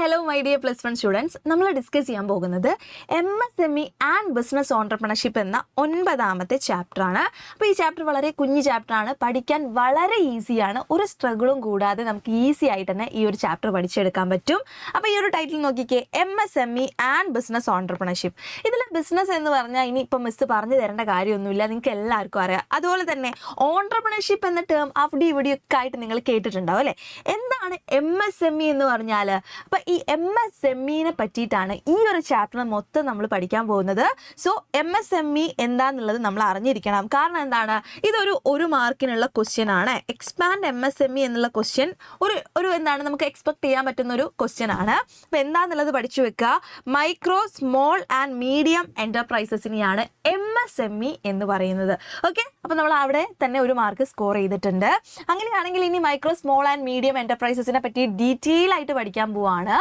hello my dear plus one students. നമ്മൾ discuss ചെയ്യാൻ പോകുന്നത് MSME ആൻഡ് ബിസിനസ് ഓൺട്രപ്രണർഷിപ്പ് എന്ന 9ാമത്തെ ചാപ്റ്റർ ആണ്. അപ്പോൾ ഈ ചാപ്റ്റർ വളരെ കുഞ്ഞു ചാപ്റ്റർ ആണ്, പഠിക്കാൻ വളരെ ഈസിയാണ്. ഒരു സ്ട്രഗിളും കൂടാതെ നമുക്ക് ഈസി ആയിട്ട് തന്നെ ഈ ഒരു ചാപ്റ്റർ പഠിച്ചെടുക്കാൻ പറ്റും. അപ്പോൾ ഈ ഒരു ടൈറ്റിൽ നോക്കിക്കേ, MSME ആൻഡ് ബിസിനസ് ഓൺട്രപ്രണർഷിപ്പ്. ഇതിൽ ബിസിനസ് എന്ന് പറഞ്ഞാൽ ഇനി ഇപ്പം മിസ് പറഞ്ഞു തരേണ്ട കാര്യമൊന്നുമില്ല, നിങ്ങൾക്ക് എല്ലാവർക്കും അറിയാം. അതുപോലെ തന്നെ ഓൺട്രപ്രണർഷിപ്പ് എന്ന ടേം അവിടെ ഇവിടെയൊക്കെ ആയിട്ട് നിങ്ങൾ കേട്ടിട്ടുണ്ടാവും അല്ലേ? എന്താണ് MSME എന്ന് പറഞ്ഞാൽ? അപ്പോൾ ഈ MSMEനെ പറ്റിയിട്ടാണ് ഈ ഒരു ചാപ്റ്റർ മൊത്തം നമ്മൾ പഠിക്കാൻ പോകുന്നത്. സോ MSME എന്താന്നുള്ളത് നമ്മൾ അറിഞ്ഞിരിക്കണം. കാരണം എന്താണ്, ഒരു മാർക്കിനുള്ള ക്വസ്റ്റ്യൻ ആണ്. എക്സ്പാൻഡ് MSME എന്നുള്ള ക്വസ്റ്റ്യൻ ഒരു എന്താണ് നമുക്ക് എക്സ്പെക്ട് ചെയ്യാൻ പറ്റുന്ന ഒരു ക്വസ്റ്റ്യൻ ആണ്. അപ്പോൾ എന്താന്നുള്ളത് പഠിച്ചു വെക്കുക. മൈക്രോ സ്മോൾ ആൻഡ് മീഡിയം എന്റർപ്രൈസസിനെയാണ് MSME എന്ന് പറയുന്നത്. ഓക്കെ, അപ്പോൾ നമ്മൾ അവിടെ തന്നെ ഒരു മാർക്ക് സ്കോർ ചെയ്തിട്ടുണ്ട്. അങ്ങനെയാണെങ്കിൽ ഇനി മൈക്രോ സ്മോൾ ആൻഡ് മീഡിയം എന്റർപ്രൈസസിനെ പറ്റി ഡീറ്റെയിൽ ആയിട്ട് പഠിക്കാൻ പോവാണ്.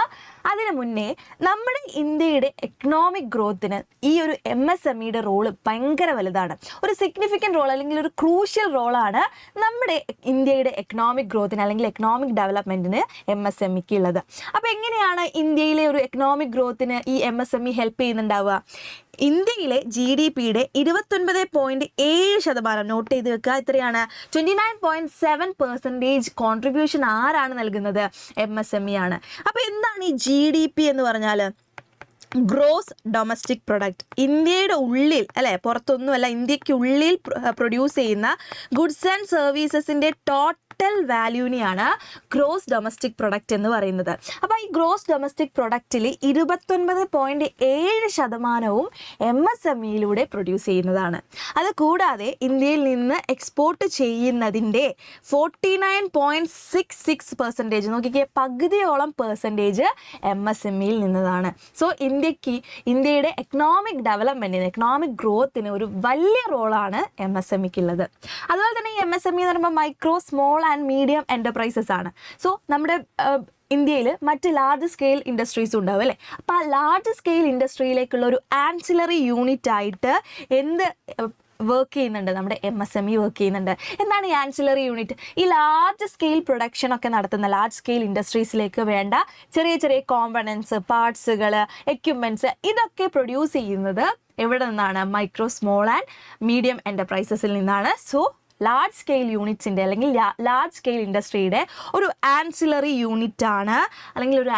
അതിനു മുന്നേ നമ്മുടെ ഇന്ത്യയുടെ എക്കണോമിക് ഗ്രോത്തിന് ഈ ഒരു MSMEയുടെ റോള് ഭയങ്കര വലുതാണ്. ഒരു സിഗ്നിഫിക്കൻറ്റ് റോൾ അല്ലെങ്കിൽ ഒരു ക്രൂഷ്യൽ റോളാണ് നമ്മുടെ ഇന്ത്യയുടെ എക്കണോമിക് ഗ്രോത്തിന് അല്ലെങ്കിൽ എക്കണോമിക് ഡെവലപ്മെൻറ്റിന് MSMEക്ക് ഉള്ളത്. അപ്പോൾ എങ്ങനെയാണ് ഇന്ത്യയിലെ ഒരു എക്കണോമിക് ഗ്രോത്തിന് ഈ MSME ഹെൽപ്പ് ചെയ്യുന്നുണ്ടാവുക? ഇന്ത്യയിലെ GDPയുടെ 29.7% നോട്ട് ചെയ്ത് വെക്കുക. എത്രയാണ്? 29.7% കോൺട്രിബ്യൂഷൻ ആരാണ് നൽകുന്നത്? MSME ആണ്. അപ്പോൾ എന്താണ് ഈ GDP എന്ന് പറഞ്ഞാൽ? Gross domestic product. ഇന്ത്യയുടെ ഉള്ളിൽ അല്ലേ, പുറത്തൊന്നുമല്ല, ഇന്ത്യക്കുള്ളിൽ പ്രൊഡ്യൂസ് ചെയ്യുന്ന ഗുഡ്സ് ആൻഡ് സർവീസസിൻ്റെ ടോട്ടൽ വാല്യൂനെയാണ് ഗ്രോസ് ഡൊമസ്റ്റിക് പ്രൊഡക്റ്റ് എന്ന് പറയുന്നത്. അപ്പോൾ ഈ ഗ്രോസ് ഡൊമസ്റ്റിക് പ്രൊഡക്റ്റിൽ 29.7% MSMEയിലൂടെ പ്രൊഡ്യൂസ് ചെയ്യുന്നതാണ്. അത് കൂടാതെ ഇന്ത്യയിൽ നിന്ന് എക്സ്പോർട്ട് ചെയ്യുന്നതിൻ്റെ 49.66% നോക്കിക്കേ, പകുതിയോളം പെർസെൻറ്റേജ് MSMEയിൽ നിന്നതാണ്. സോ ഇന്ത്യയുടെ എക്കണോമിക് ഡെവലപ്മെൻറ്റിന്, എക്കണോമിക് ഗ്രോത്തിന് ഒരു വലിയ റോളാണ് MSMEക്ക് ഉള്ളത്. അതുപോലെ തന്നെ ഈ MSME എന്ന് പറയുമ്പോൾ micro small and medium enterprises ആണ്. സോ നമ്മുടെ ഇന്ത്യയിൽ മറ്റ് ലാർജ് സ്കെയിൽ ഇൻഡസ്ട്രീസ് ഉണ്ടാവും അല്ലേ? അപ്പോൾ ആ ലാർജ് സ്കെയിൽ ഇൻഡസ്ട്രിയിലേക്കുള്ള ഒരു ആൻസിലറി യൂണിറ്റ് ആയിട്ട് എന്ത് വർക്ക് ചെയ്യുന്നുണ്ട്? നമ്മുടെ MSME വർക്ക് ചെയ്യുന്നുണ്ട്. എന്താണ് ഈ ആൻസിലറി യൂണിറ്റ്? ഈ ലാർജ് സ്കെയിൽ പ്രൊഡക്ഷൻ ഒക്കെ നടത്തുന്ന ലാർജ് സ്കെയിൽ ഇൻഡസ്ട്രീസിലേക്ക് വേണ്ട ചെറിയ ചെറിയ കോമ്പണൻസ്, പാർട്സുകൾ, എക്യുപ്മെൻറ്റ്സ് ഇതൊക്കെ പ്രൊഡ്യൂസ് ചെയ്യുന്നത് എവിടെ നിന്നാണ്? മൈക്രോ സ്മോൾ ആൻഡ് മീഡിയം എന്റർപ്രൈസസിൽ നിന്നാണ്. സോ ലാർജ് സ്കെയിൽ യൂണിറ്റ്സിൻ്റെ അല്ലെങ്കിൽ ലാർജ് സ്കെയിൽ ഇൻഡസ്ട്രിയുടെ ഒരു ആൻസിലറി യൂണിറ്റ് ആണ്, അല്ലെങ്കിൽ ഒരു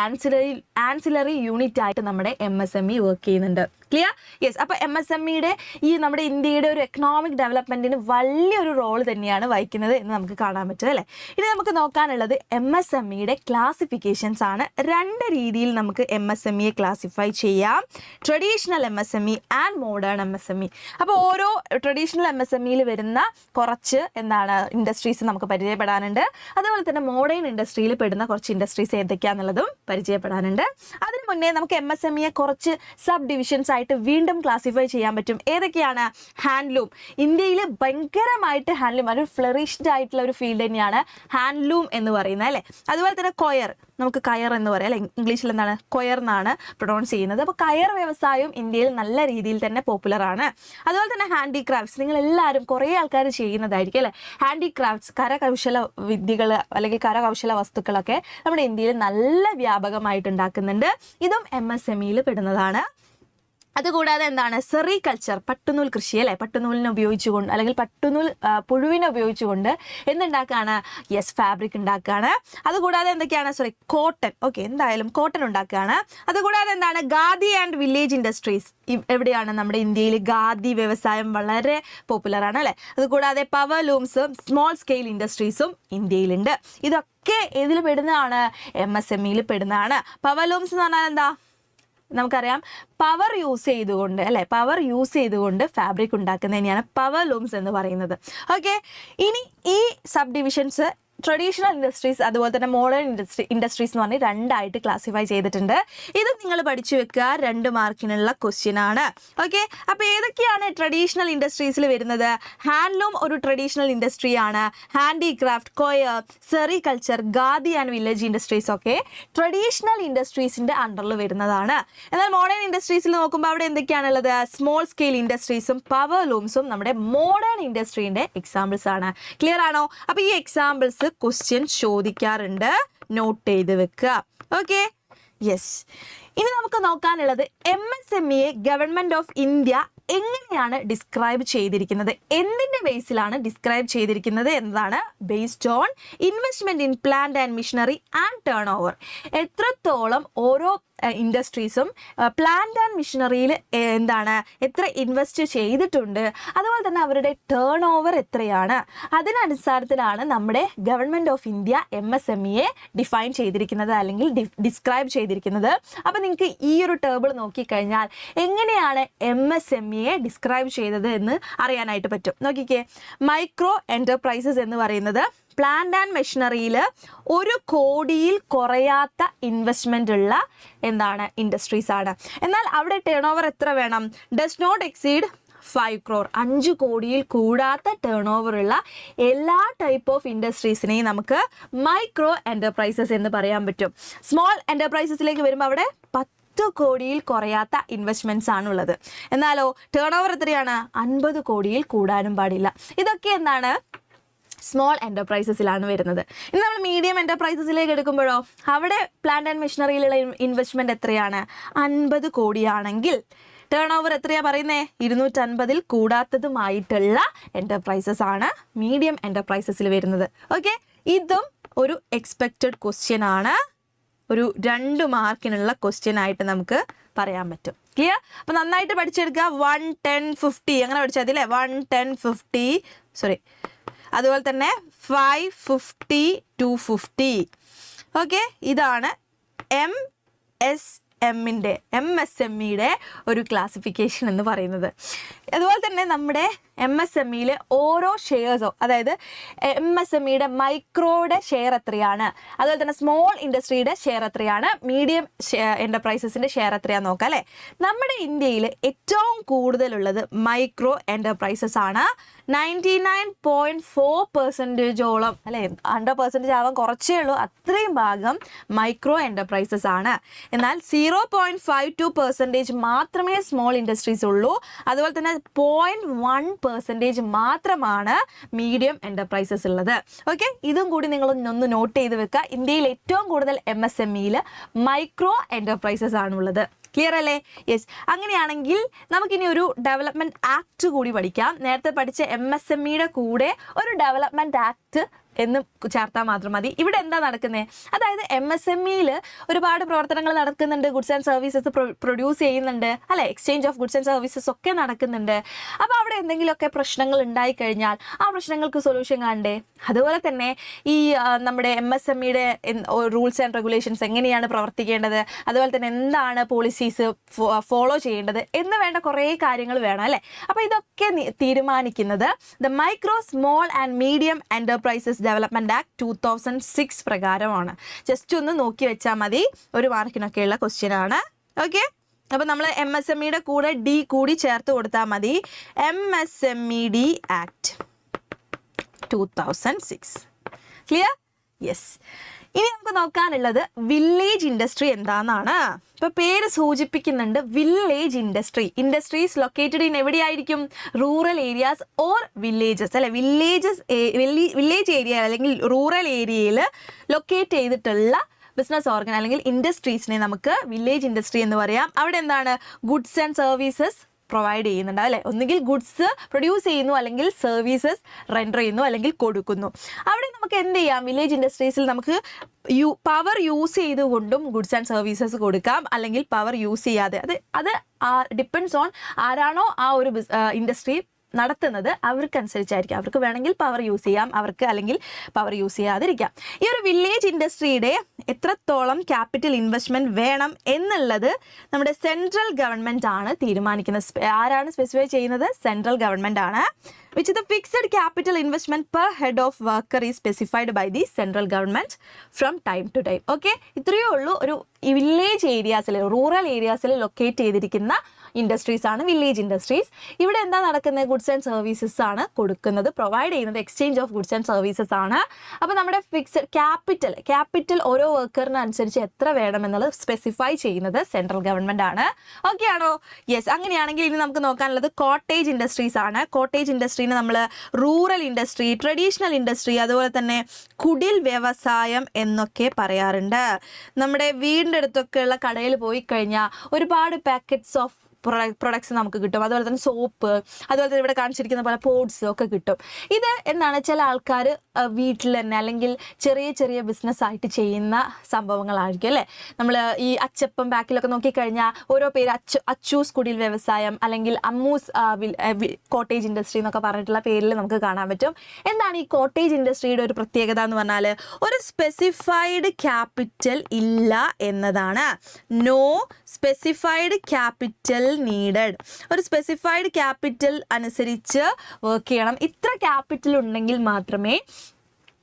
ആൻസിലറി യൂണിറ്റ് ആയിട്ട് നമ്മുടെ MSME വർക്ക് ചെയ്യുന്നുണ്ട്. ക്ലിയർ? യെസ്. അപ്പോൾ MSMEയുടെ ഈ നമ്മുടെ ഇന്ത്യയുടെ ഒരു എക്കണോമിക് ഡെവലപ്മെൻറ്റിന് വലിയൊരു റോൾ തന്നെയാണ് വഹിക്കുന്നത് എന്ന് നമുക്ക് കാണാൻ പറ്റും അല്ലേ? ഇനി നമുക്ക് നോക്കാനുള്ളത് MSMEയുടെ ക്ലാസിഫിക്കേഷൻസ് ആണ്. 2 രീതിയിൽ നമുക്ക് MSMEയെ ക്ലാസിഫൈ ചെയ്യാം. Traditional MSME and modern MSME. അപ്പോൾ ഓരോ ട്രഡീഷണൽ MSMEയിൽ വരുന്ന കുറച്ച് എന്താണ് ഇൻഡസ്ട്രീസ് നമുക്ക് പരിചയപ്പെടാനുണ്ട്. അതുപോലെ തന്നെ മോഡേൺ ഇൻഡസ്ട്രിയിൽ പെടുന്ന കുറച്ച് ഇൻഡസ്ട്രീസ് ഏതൊക്കെയാണെന്നുള്ളതും പരിചയപ്പെടാനുണ്ട്. അതിന് മുന്നേ നമുക്ക് MSMEയെ കുറച്ച് സബ് ഡിവിഷൻസ് ആയിട്ട് വീണ്ടും ക്ലാസിഫൈ ചെയ്യാൻ പറ്റും. ഏതൊക്കെയാണ്? ഹാൻഡ്ലൂം. ഇന്ത്യയിൽ ഭയങ്കരമായിട്ട് ഹാൻഡ്ലൂം, ഒരു ഫ്ലറിഷ്ഡ് ആയിട്ടുള്ള ഒരു ഫീൽഡ് തന്നെയാണ് ഹാൻഡ്ലൂം എന്ന് പറയുന്നത് അല്ലേ? അതുപോലെ തന്നെ കൊയർ, നമുക്ക് കയർ എന്ന് പറയാം അല്ലെ? ഇംഗ്ലീഷിൽ എന്താണ്? കൊയർ എന്നാണ് പ്രൊണൗൺസ് ചെയ്യുന്നത്. അപ്പോൾ കയർ വ്യവസായം ഇന്ത്യയിൽ നല്ല രീതിയിൽ തന്നെ പോപ്പുലർ ആണ്. അതുപോലെ തന്നെ ഹാൻഡിക്രാഫ്റ്റ്സ്, നിങ്ങൾ എല്ലാവരും കുറേ ആൾക്കാർ ചെയ്യുന്നതായിരിക്കും അല്ലേ? ഹാൻഡിക്രാഫ്റ്റ്സ്, കരകൗശല വിദ്യകൾ അല്ലെങ്കിൽ കരകൗശല വസ്തുക്കളൊക്കെ നമ്മുടെ ഇന്ത്യയിൽ നല്ല വ്യാപകമായിട്ട് ഉണ്ടാക്കുന്നുണ്ട്. ഇതും MSMEയിൽ പെടുന്നതാണ്. അതുകൂടാതെ എന്താണ്? സെറികൾച്ചർ, പട്ടുനൂൽ കൃഷി അല്ലേ? പട്ടുനൂലിനെ ഉപയോഗിച്ചുകൊണ്ട് അല്ലെങ്കിൽ പട്ടുനൂൽ പുഴുവിനെ ഉപയോഗിച്ചുകൊണ്ട് എന്തുണ്ടാക്കുകയാണ്? യെസ്, ഫാബ്രിക് ഉണ്ടാക്കുകയാണ്. അതുകൂടാതെ എന്തൊക്കെയാണ്? കോട്ടൺ. ഓക്കെ, എന്തായാലും കോട്ടൺ ഉണ്ടാക്കുകയാണ്. അതുകൂടാതെ എന്താണ്? Khadi and village industries. എവിടെയാണ്? നമ്മുടെ ഇന്ത്യയിൽ ഖാദി വ്യവസായം വളരെ പോപ്പുലർ ആണ് അല്ലേ? അതുകൂടാതെ പവർ ലൂംസും സ്മോൾ സ്കെയിൽ ഇൻഡസ്ട്രീസും ഇന്ത്യയിലുണ്ട്. ഇതൊക്കെ ഇതിൽ പെടുന്നതാണ്? MSMEയിൽ പെടുന്നതാണ്. പവർ ലൂംസ് എന്ന് പറഞ്ഞാൽ എന്താ? നമുക്കറിയാം, പവർ യൂസ് ചെയ്തുകൊണ്ട് അല്ലേ, പവർ യൂസ് ചെയ്തുകൊണ്ട് ഫാബ്രിക് ഉണ്ടാക്കുന്നതിനെയാണ് പവർ ലൂംസ് എന്ന് പറയുന്നത്. ഓക്കെ, ഇനി ഈ സബ് ഡിവിഷൻസ് ട്രഡീഷണൽ ഇൻഡസ്ട്രീസ് അതുപോലെ തന്നെ മോഡേൺ ഇൻഡസ്ട്രീസ് എന്ന് പറഞ്ഞ് 2 ആയിട്ട് ക്ലാസിഫൈ ചെയ്തിട്ടുണ്ട്. ഇത് നിങ്ങൾ പഠിച്ചു വെക്കുക, 2 മാർക്കിനുള്ള ക്വസ്റ്റ്യൻ ആണ്. ഓക്കെ, അപ്പോൾ ഏതൊക്കെയാണ് ട്രഡീഷണൽ ഇൻഡസ്ട്രീസിൽ വരുന്നത്? ഹാൻഡ്ലൂം ഒരു ട്രഡീഷണൽ ഇൻഡസ്ട്രിയാണ്. Handicraft, coir, sericulture, khadi and village industries ഒക്കെ ട്രഡീഷണൽ ഇൻഡസ്ട്രീസിൻ്റെ അണ്ടറിൽ വരുന്നതാണ്. എന്നാൽ മോഡേൺ ഇൻഡസ്ട്രീസിൽ നോക്കുമ്പോൾ അവിടെ എന്തൊക്കെയാണുള്ളത്? സ്മോൾ സ്കെയിൽ ഇൻഡസ്ട്രീസും പവർ ലൂംസും നമ്മുടെ മോഡേൺ ഇൻഡസ്ട്രീൻ്റെ എക്സാമ്പിൾസ് ആണ്. ക്ലിയർ ആണോ? അപ്പോൾ ഈ എക്സാമ്പിൾസ് ക്വസ്റ്റ്യൻ ചോദിക്കാറുണ്ട്, നോട്ട് ചെയ്ത് വെക്കുക. ഓക്കെ, യെസ്, ഇനി നമുക്ക് നോക്കാനുള്ളത് MSMEയെ ഗവൺമെന്റ് ഓഫ് ഇന്ത്യ എങ്ങനെയാണ് ഡിസ്ക്രൈബ് ചെയ്തിരിക്കുന്നത്, എന്തിന്റെ ബേസിലാണ് ഡിസ്ക്രൈബ് ചെയ്തിരിക്കുന്നത് എന്നതാണ്. Based on investment in plant and machinery and turnover. എത്രത്തോളം ഓരോ ഇൻഡസ്ട്രീസും പ്ലാന്റ് ആൻഡ് മിഷനറിയിൽ എത്ര ഇൻവെസ്റ്റ് ചെയ്തിട്ടുണ്ട്, അതുപോലെ തന്നെ അവരുടെ ടേൺ ഓവർ എത്രയാണ്, അതിനടിസ്ഥാനത്തിലാണ് നമ്മുടെ ഗവൺമെന്റ് ഓഫ് ഇന്ത്യ MSMEയെ ഡിഫൈൻ ചെയ്തിരിക്കുന്നത് അല്ലെങ്കിൽ ഡിസ്ക്രൈബ് ചെയ്തിരിക്കുന്നത്. അപ്പോൾ നിങ്ങൾക്ക് ഈ ഒരു ടേബിൾ നോക്കിക്കഴിഞ്ഞാൽ എങ്ങനെയാണ് MSMEയെ ഡിസ്ക്രൈബ് ചെയ്തത് എന്ന് അറിയാനായിട്ട് പറ്റും. നോക്കിക്കേ, മൈക്രോ എന്റർപ്രൈസസ് എന്ന് പറയുന്നത് പ്ലാന്റ് ആൻഡ് മെഷീനറിയിൽ 1 കോടിയിൽ കുറയാത്ത ഇൻവെസ്റ്റ്മെന്റ് ഉള്ള ഇൻഡസ്ട്രീസ് ആണ്. എന്നാൽ അവിടെ ടേൺ ഓവർ എത്ര വേണം? ഡസ് നോട്ട് എക്സീഡ് 5 crore, 5 കോടിയിൽ കൂടാത്ത ടേൺ ഓവർ ഉള്ള എല്ലാ ടൈപ്പ് ഓഫ് ഇൻഡസ്ട്രീസിനെയും നമുക്ക് മൈക്രോ എന്റർപ്രൈസസ് എന്ന് പറയാൻ പറ്റും. സ്മോൾ എന്റർപ്രൈസസിലേക്ക് വരുമ്പോൾ അവിടെ 10 കോടിയിൽ കുറയാത്ത ഇൻവെസ്റ്റ്മെന്റ്സ് ആണുള്ളത്. എന്നാലോ ടേൺ ഓവർ എത്രയാണ്? 50 കോടിയിൽ കൂടാനും പാടില്ല. ഇതൊക്കെ സ്മോൾ എന്റർപ്രൈസസിലാണ് വരുന്നത്. ഇനി നമ്മൾ മീഡിയം എന്റർപ്രൈസസിലേക്ക് എടുക്കുമ്പോഴോ അവിടെ പ്ലാന്റ് ആൻഡ് മെഷീനറിയിലുള്ള ഇൻവെസ്റ്റ്മെന്റ് എത്രയാണ്? 50 കോടിയാണെങ്കിൽ ടേൺ ഓവർ എത്രയാ പറയുന്നേ? 250 കൂടാത്തതുമായിട്ടുള്ള എന്റർപ്രൈസസ് ആണ് മീഡിയം എന്റർപ്രൈസസിൽ വരുന്നത്. ഓക്കെ, ഇതും ഒരു എക്സ്പെക്റ്റഡ് ക്വസ്റ്റ്യൻ ആണ്. ഒരു 2 മാർക്കിനുള്ള ക്വസ്റ്റ്യൻ ആയിട്ട് നമുക്ക് പറയാൻ പറ്റും. ക്ലിയർ? അപ്പൊ നന്നായിട്ട് പഠിച്ചെടുക്കുക. 1, 10, 50 അങ്ങനെ പഠിച്ചാൽ മതി അല്ലേ? 1, 10, 50 സോറി, അതുപോലെ തന്നെ 5, 50, 250. ഓക്കെ, ഇതാണ് MSMEയുടെ ഒരു ക്ലാസിഫിക്കേഷൻ എന്ന് പറയുന്നത്. അതുപോലെ തന്നെ നമ്മുടെ MSMEയിലെ ഓരോ ഷെയർസോ, അതായത് MSMEയുടെ മൈക്രോയുടെ ഷെയർ എത്രയാണ്, അതുപോലെ തന്നെ സ്മോൾ ഇൻഡസ്ട്രിയുടെ ഷെയർ എത്രയാണ്, മീഡിയം എന്റർപ്രൈസസിന്റെ ഷെയർ എത്രയാണെന്ന് നോക്കാം അല്ലേ. നമ്മുടെ ഇന്ത്യയിൽ ഏറ്റവും കൂടുതലുള്ളത് മൈക്രോ എന്റർപ്രൈസസ് ആണ്. 99.4% അല്ലെ, 100% ആവാൻ കുറച്ചേ ഉള്ളൂ, അത്രയും ഭാഗം മൈക്രോ എന്റർപ്രൈസസ് ആണ്. എന്നാൽ 0.52% മാത്രമേ സ്മോൾ ഇൻഡസ്ട്രീസ് ഉള്ളൂ. അതുപോലെ തന്നെ 0.1% മാത്രമാണ് മീഡിയം എന്റർപ്രൈസസ് ഉള്ളത്. ഓക്കെ, ഇതും കൂടി നിങ്ങൾ ഒന്ന് നോട്ട് ചെയ്ത് വെക്കുക. ഇന്ത്യയിൽ ഏറ്റവും കൂടുതൽ MSMEയിൽ മൈക്രോ എന്റർപ്രൈസസ് ആണുള്ളത്. ക്ലിയർ അല്ലേ? യെസ്. അങ്ങനെയാണെങ്കിൽ നമുക്കിനി ഒരു ഡെവലപ്മെന്റ് ആക്ട് കൂടി പഠിക്കാം. നേരത്തെ പഠിച്ച MSMEയുടെ കൂടെ ഒരു ഡെവലപ്മെന്റ് ആക്ട് എന്ന് ചേർത്താൽ മാത്രം മതി. ഇവിടെ എന്താ നടക്കുന്നത്? അതായത് MSMEയിൽ ഒരുപാട് പ്രവർത്തനങ്ങൾ നടക്കുന്നുണ്ട്, ഗുഡ്സ് ആൻഡ് സർവീസസ് പ്രൊഡ്യൂസ് ചെയ്യുന്നുണ്ട് അല്ലെ, exchange of goods and services ഒക്കെ നടക്കുന്നുണ്ട്. അപ്പോൾ അവിടെ എന്തെങ്കിലുമൊക്കെ പ്രശ്നങ്ങൾ ഉണ്ടായിക്കഴിഞ്ഞാൽ ആ പ്രശ്നങ്ങൾക്ക് സൊല്യൂഷൻ കാണണ്ടേ? അതുപോലെ തന്നെ ഈ നമ്മുടെ MSMEയുടെ റൂൾസ് ആൻഡ് റെഗുലേഷൻസ് എങ്ങനെയാണ് പ്രവർത്തിക്കേണ്ടത്, അതുപോലെ തന്നെ എന്താണ് പോളിസീസ് ഫോളോ ചെയ്യേണ്ടത് എന്ന് വേണ്ട കുറേ കാര്യങ്ങൾ വേണം അല്ലേ. അപ്പോൾ ഇതൊക്കെ തീരുമാനിക്കുന്നത് the micro small and medium enterprises development act 2006 പ്രകാരമാണ്. ജസ്റ്റ് ഒന്ന് നോക്കി വെച്ചാൽ മതി, 1 മാർക്കിനൊക്കെയുള്ള ക്വസ്റ്റ്യൻ ആണ്. ഓക്കെ, അപ്പോൾ നമ്മൾ MSMEയുടെ കൂടെ D കൂടി ചേർത്ത് കൊടുത്താൽ മതി. MSMED act 2006. ക്ലിയർ? യെസ്. ഇനി നമുക്ക് നോക്കാനുള്ളത് വില്ലേജ് ഇൻഡസ്ട്രി എന്താണെന്നാണ്. ഇപ്പോൾ പേര് സൂചിപ്പിക്കുന്നുണ്ട്, village industry. Industries located in എവിടെയായിരിക്കും? റൂറൽ ഏരിയാസ് ഓർ വില്ലേജസ് അല്ലെ. വില്ലേജ് ഏരിയ അല്ലെങ്കിൽ റൂറൽ ഏരിയയിൽ ലൊക്കേറ്റ് ചെയ്തിട്ടുള്ള ബിസിനസ് ഓർഗൻ അല്ലെങ്കിൽ ഇൻഡസ്ട്രീസിനെ നമുക്ക് വില്ലേജ് ഇൻഡസ്ട്രി എന്ന് പറയാം. അവിടെ എന്താണ്? ഗുഡ്സ് ആൻഡ് സർവീസസ് പ്രൊവൈഡ് ചെയ്യുന്നുണ്ട് അല്ലേ. ഒന്നുകിൽ ഗുഡ്സ് പ്രൊഡ്യൂസ് ചെയ്യുന്നു, അല്ലെങ്കിൽ സർവീസസ് റെൻഡർ ചെയ്യുന്നു, അല്ലെങ്കിൽ കൊടുക്കുന്നു. അവിടെ നമുക്ക് എന്ത് ചെയ്യാം? വില്ലേജ് ഇൻഡസ്ട്രീസിൽ നമുക്ക് പവർ യൂസ് ചെയ്തുകൊണ്ടും ഗുഡ്സ് ആൻഡ് സർവീസസ് കൊടുക്കാം, അല്ലെങ്കിൽ പവർ യൂസ് ചെയ്യാതെ. അത് ഡിപ്പെൻഡ്സ് ഓൺ ആരാണോ ആ ഒരു ഇൻഡസ്ട്രി നടത്തുന്നത് അവർക്കനുസരിച്ചായിരിക്കും. അവർക്ക് വേണമെങ്കിൽ പവർ യൂസ് ചെയ്യാം, അവർക്ക് അല്ലെങ്കിൽ പവർ യൂസ് ചെയ്യാതിരിക്കാം. ഈ ഒരു വില്ലേജ് ഇൻഡസ്ട്രിയുടെ എത്രത്തോളം ക്യാപിറ്റൽ ഇൻവെസ്റ്റ്മെന്റ് വേണം എന്നുള്ളത് നമ്മുടെ സെൻട്രൽ ഗവൺമെന്റ് ആണ് തീരുമാനിക്കുന്നത്. ആരാണ് സ്പെസിഫൈ ചെയ്യുന്നത്? സെൻട്രൽ ഗവൺമെന്റ് ആണ്. which the fixed capital investment per head of worker is specified by the central government from time to time. Okay, ഇത്രയേ ഉള്ളൂ ഒരു വില്ലേജ് ഏരിയാസിൽ, റൂറൽ ഏരിയാസിൽ ലൊക്കേറ്റ് ചെയ്തിരിക്കുന്ന ഇൻഡസ്ട്രീസ് ആണ് വില്ലേജ് ഇൻഡസ്ട്രീസ്. ഇവിടെ എന്താ നടക്കുന്നത്? ഗുഡ്സ് ആൻഡ് സർവീസസ് ആണ് കൊടുക്കുന്നത്, പ്രൊവൈഡ് ചെയ്യുന്നത് exchange of goods and services ആണ്. അപ്പോൾ നമ്മുടെ ഫിക്സഡ് ക്യാപിറ്റൽ ഓരോ വർക്കറിനനുസരിച്ച് എത്ര വേണമെന്നുള്ളത് സ്പെസിഫൈ ചെയ്യുന്നത് സെൻട്രൽ ഗവൺമെൻറ് ആണ്. ഓക്കെ ആണോ? യെസ്. അങ്ങനെയാണെങ്കിൽ ഇനി നമുക്ക് നോക്കാനുള്ളത് കോട്ടേജ് ഇൻഡസ്ട്രീസ് ആണ്. കോട്ടേജ് ഇൻഡസ്ട്രീനെ നമ്മൾ റൂറൽ ഇൻഡസ്ട്രി, ട്രഡീഷണൽ ഇൻഡസ്ട്രി, അതുപോലെ തന്നെ കുടിൽ വ്യവസായം എന്നൊക്കെ പറയാറുണ്ട്. നമ്മുടെ വീടിൻ്റെ അടുത്തൊക്കെയുള്ള കടയിൽ പോയി കഴിഞ്ഞാൽ ഒരുപാട് പാക്കറ്റ്സ് ഓഫ് പ്രൊഡക്ട്സ് നമുക്ക് കിട്ടും. അതുപോലെ തന്നെ സോപ്പ്, അതുപോലെ തന്നെ ഇവിടെ കാണിച്ചിരിക്കുന്ന പോലെ പോഡ്സ് ഒക്കെ കിട്ടും. ഇത് എന്താണ്, ചില ആൾക്കാർ വീട്ടിൽ തന്നെ അല്ലെങ്കിൽ ചെറിയ ചെറിയ ബിസിനസ് ആയിട്ട് ചെയ്യുന്ന സംഭവങ്ങളായിരിക്കും അല്ലേ. നമ്മൾ ഈ അച്ചപ്പം ബാക്കിലൊക്കെ നോക്കിക്കഴിഞ്ഞാൽ ഓരോ പേര് അച്ചൂസ് കുടിൽ വ്യവസായം അല്ലെങ്കിൽ അമ്മൂസ് കോട്ടേജ് ഇൻഡസ്ട്രി എന്നൊക്കെ പറഞ്ഞിട്ടുള്ള പേരിൽ നമുക്ക് കാണാൻ പറ്റും. എന്താണ് ഈ കോട്ടേജ് ഇൻഡസ്ട്രിയുടെ ഒരു പ്രത്യേകത എന്ന് പറഞ്ഞാൽ ഒരു സ്പെസിഫൈഡ് ക്യാപിറ്റൽ ഇല്ല എന്നതാണ്. No specified capital needed. ഒരു സ്പെസിഫൈഡ് ക്യാപിറ്റൽ അനുസരിച്ച് വർക്ക് ചെയ്യണം. ഇത്ര ക്യാപിറ്റൽ ഉണ്ടെങ്കിൽ മാത്രമേ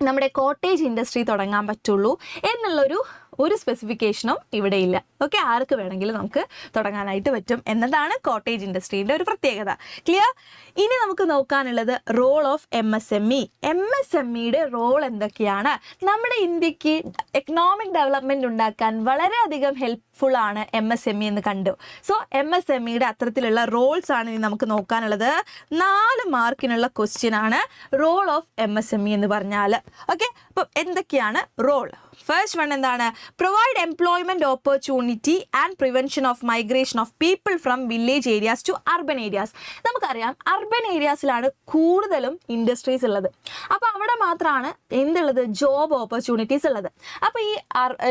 നമ്മുടെ കോട്ടേജ് ഇൻഡസ്ട്രി തുടങ്ങാൻ പറ്റുള്ളൂ എന്നുള്ളൊരു സ്പെസിഫിക്കേഷനും ഇവിടെ ഇല്ല. ഓക്കെ, ആർക്ക് വേണമെങ്കിലും നമുക്ക് തുടങ്ങാനായിട്ട് പറ്റും എന്നതാണ് കോട്ടേജ് ഇൻഡസ്ട്രീൻ്റെ ഒരു പ്രത്യേകത. ക്ലിയർ? ഇനി നമുക്ക് നോക്കാനുള്ളത് റോൾ ഓഫ് MSME. MSMEയുടെ റോൾ എന്തൊക്കെയാണ്? നമ്മുടെ ഇന്ത്യക്ക് എക്കണോമിക് ഡെവലപ്മെൻറ്റ് ഉണ്ടാക്കാൻ വളരെയധികം ഹെൽപ്ഫുൾ ആണ് MSME എന്ന് കണ്ടു. സോ MSMEയുടെ അത്തരത്തിലുള്ള റോൾസ് ആണ് ഇനി നമുക്ക് നോക്കാനുള്ളത്. 4 മാർക്കിനുള്ള ക്വസ്റ്റ്യൻ ആണ് റോൾ ഓഫ് MSME എന്ന് പറഞ്ഞാൽ. ഓക്കെ, അപ്പം എന്തൊക്കെയാണ് റോൾ? ഫസ്റ്റ് വൺ എന്താണ്? Provide employment opportunity and prevention of migration of people from village areas to urban areas. നമുക്കറിയാം അർബൻ ഏരിയാസിലാണ് കൂടുതലും ഇൻഡസ്ട്രീസ് ഉള്ളത്. അപ്പോൾ അവിടെ മാത്രമാണ് എന്തുള്ളത്? ജോബ് ഓപ്പർച്യൂണിറ്റീസ് ഉള്ളത്. അപ്പോൾ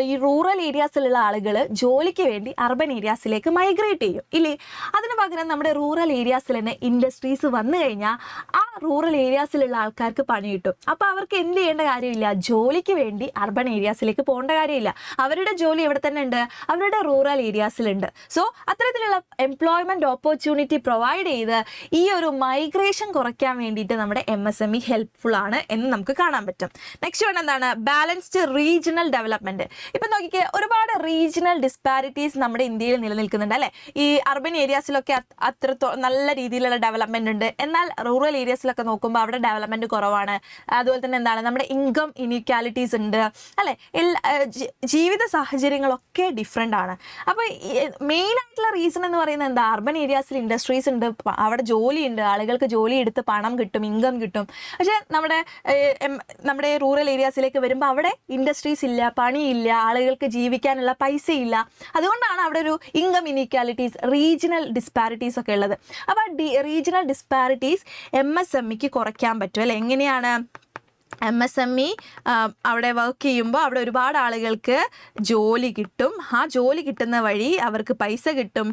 ഈ റൂറൽ ഏരിയാസിലുള്ള ആളുകൾ ജോലിക്ക് വേണ്ടി അർബൻ ഏരിയാസിലേക്ക് മൈഗ്രേറ്റ് ചെയ്യും ഇല്ലേ? അതിന് പകരം നമ്മുടെ റൂറൽ ഏരിയാസിൽ തന്നെ ഇൻഡസ്ട്രീസ് വന്നു കഴിഞ്ഞാൽ ആ റൂറൽ ഏരിയാസിലുള്ള ആൾക്കാർക്ക് പണി കിട്ടും. അപ്പോൾ അവർക്ക് എന്ത് ചെയ്യേണ്ട കാര്യമില്ല, ജോലിക്ക് വേണ്ടി അർബൻ ഏരിയാസിലേക്ക് പോകേണ്ട കാര്യമില്ല. അവരുടെ ജോലി എവിടെ തന്നെ ഉണ്ട്? അവരുടെ റൂറൽ ഏരിയാസിലുണ്ട്. സോ അത്തരത്തിലുള്ള എംപ്ലോയ്മെൻറ്റ് ഓപ്പർച്യൂണിറ്റി പ്രൊവൈഡ് ചെയ്ത് ഈ ഒരു മൈഗ്രേഷൻ കുറയ്ക്കാൻ വേണ്ടിയിട്ട് നമ്മുടെ MSME ഹെൽപ്ഫുൾ ആണ് എന്ന് നമുക്ക് കാണാൻ പറ്റും. നെക്സ്റ്റ് വൺ എന്താണ്? Balanced regional development. ഇപ്പം നോക്കിക്കേ, ഒരുപാട് റീജിയണൽ ഡിസ്പാരിറ്റീസ് നമ്മുടെ ഇന്ത്യയിൽ നിലനിൽക്കുന്നുണ്ട് അല്ലേ. ഈ അർബൻ ഏരിയാസിലൊക്കെ നല്ല രീതിയിലുള്ള ഡെവലപ്മെൻറ്റ് ഉണ്ട്. എന്നാൽ റൂറൽ ഏരിയാസിലൊക്കെ നോക്കുമ്പോൾ അവിടെ ഡെവലപ്മെൻറ്റ് കുറവാണ്. അതുപോലെ തന്നെ എന്താണ്, നമ്മുടെ ഇൻകം ഇനീക്വാലിറ്റീസ് ഉണ്ട് അല്ലേ. ജീവിത സാഹചര്യങ്ങളൊക്കെ ഡിഫറെൻ്റ് ആണ്. അപ്പോൾ മെയിൻ ആയിട്ടുള്ള റീസൺ എന്ന് പറയുന്നത് എന്താ? അർബൻ ഏരിയാസിൽ ഇൻഡസ്ട്രീസ് ഉണ്ട്, അവിടെ ജോലിയുണ്ട്, ആളുകൾക്ക് ജോലി എടുത്ത് പണം കിട്ടും, ഇൻകം കിട്ടും. പക്ഷേ നമ്മുടെ റൂറൽ ഏരിയാസിലേക്ക് വരുമ്പോൾ അവിടെ ഇൻഡസ്ട്രീസ് ഇല്ല, പണിയില്ല, ആളുകൾക്ക് ജീവിക്കാനുള്ള പൈസ ഇല്ല. അതുകൊണ്ടാണ് അവിടെ ഒരു ഇൻകം ഇനീക്വാലിറ്റീസ്, റീജിയണൽ ഡിസ്പാരിറ്റീസ് ഒക്കെ ഉള്ളത്. അപ്പോൾ റീജിയണൽ ഡിസ്പാരിറ്റീസ് MSMEക്ക് കുറയ്ക്കാൻ പറ്റും അല്ലേ. എങ്ങനെയാണ്? MSME അവിടെ വർക്ക് ചെയ്യുമ്പോൾ അവിടെ ഒരുപാട് ആളുകൾക്ക് ജോലി കിട്ടും. ആ ജോലി കിട്ടുന്ന വഴി അവർക്ക് പൈസ കിട്ടും,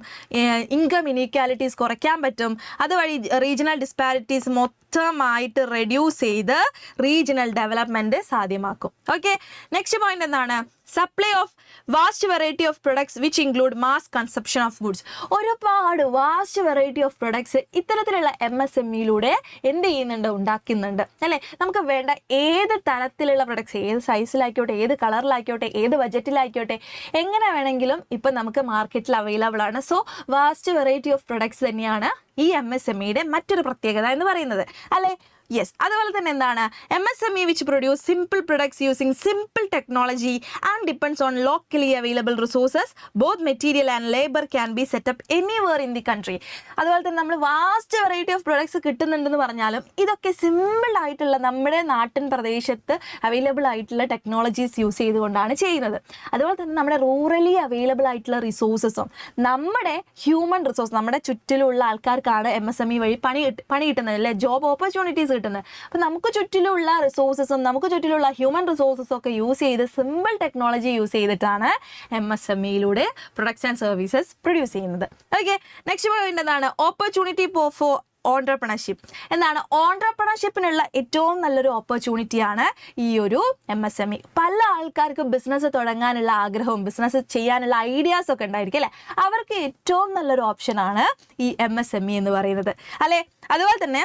ഇൻകം ഇനീക്വാലിറ്റീസ് കുറയ്ക്കാൻ പറ്റും. അതുവഴി റീജിയണൽ ഡിസ്പാരിറ്റീസ് മൊത്തമായിട്ട് റെഡ്യൂസ് ചെയ്ത് റീജിയണൽ ഡെവലപ്മെൻറ്റ് സാധ്യമാക്കും. ഓക്കെ, നെക്സ്റ്റ് പോയിന്റ് എന്താണ്? Supply of vast variety of products which include mass consumption of goods. ഒരുപാട് വാസ്റ്റ് വെറൈറ്റി ഓഫ് പ്രൊഡക്ട്സ് ഇത്തരത്തിലുള്ള MSMEയിലൂടെ എന്ത് ചെയ്യുന്നുണ്ട്? ഉണ്ടാക്കുന്നുണ്ട് അല്ലേ. നമുക്ക് വേണ്ട ഏത് തരത്തിലുള്ള പ്രൊഡക്ട്സ്, ഏത് സൈസിലായിക്കോട്ടെ, ഏത് കളറിലായിക്കോട്ടെ, ഏത് ബഡ്ജറ്റിലായിക്കോട്ടെ, എങ്ങനെ വേണമെങ്കിലും ഇപ്പം നമുക്ക് മാർക്കറ്റിൽ അവൈലബിൾ ആണ്. So vast variety of products തന്നെയാണ് ഈ MSMEയുടെ മറ്റൊരു പ്രത്യേകത എന്ന് പറയുന്നത് അല്ലേ. യെസ്. അതുപോലെ തന്നെ എന്താണ്? MSME which produce simple products using simple technology and depends on locally available resources both material and labour can be setup anywhere in the country. അതുപോലെ തന്നെ നമ്മൾ വാസ്റ്റ് വെറൈറ്റി ഓഫ് പ്രൊഡക്ട്സ് കിട്ടുന്നുണ്ടെന്ന് പറഞ്ഞാലും ഇതൊക്കെ സിമ്പിൾ ആയിട്ടുള്ള നമ്മുടെ നാട്ടിൻ പ്രദേശത്ത് അവൈലബിൾ ആയിട്ടുള്ള ടെക്നോളജീസ് യൂസ് ചെയ്തുകൊണ്ടാണ് ചെയ്യുന്നത്. അതുപോലെ തന്നെ നമ്മുടെ റൂറലി അവൈലബിൾ ആയിട്ടുള്ള റിസോഴ്സസും നമ്മുടെ ഹ്യൂമൻ റിസോഴ്സ്, നമ്മുടെ ചുറ്റിലുള്ള ആൾക്കാർക്കാണ് MSME വഴി പണി കിട്ടുന്നത് അല്ലേ, ജോബ് ഓപ്പർച്യൂണിറ്റീസ് കിട്ടുന്നത്. അപ്പം നമുക്ക് ചുറ്റിലുള്ള റിസോഴ്സസും നമുക്ക് ചുറ്റിലുള്ള ഹ്യൂമൻ റിസോഴ്സസും ഒക്കെ യൂസ് ചെയ്ത് സിമ്പിൾ ടെക്നോളജി യൂസ് ചെയ്തിട്ടാണ് MSMEയിലൂടെ പ്രൊഡക്ട്സ് ആൻഡ് സർവീസസ് പ്രൊഡ്യൂസ് ചെയ്യുന്നത്. ഓക്കെ, നെക്സ്റ്റ് പോയിന്റ് എന്താണ്? Opportunity for entrepreneurship. എന്താണ്? ഓൺട്രപ്രണർഷിപ്പിനുള്ള ഏറ്റവും നല്ലൊരു ഓപ്പർച്യൂണിറ്റിയാണ് ഈ ഒരു MSME. പല ആൾക്കാർക്കും ബിസിനസ് തുടങ്ങാനുള്ള ആഗ്രഹവും ബിസിനസ് ചെയ്യാനുള്ള ഐഡിയാസ് ഒക്കെ ഉണ്ടായിരിക്കും അല്ലേ. അവർക്ക് ഏറ്റവും നല്ലൊരു ഓപ്ഷനാണ് ഈ MSME എന്ന് പറയുന്നത് അല്ലേ. അതുപോലെ തന്നെ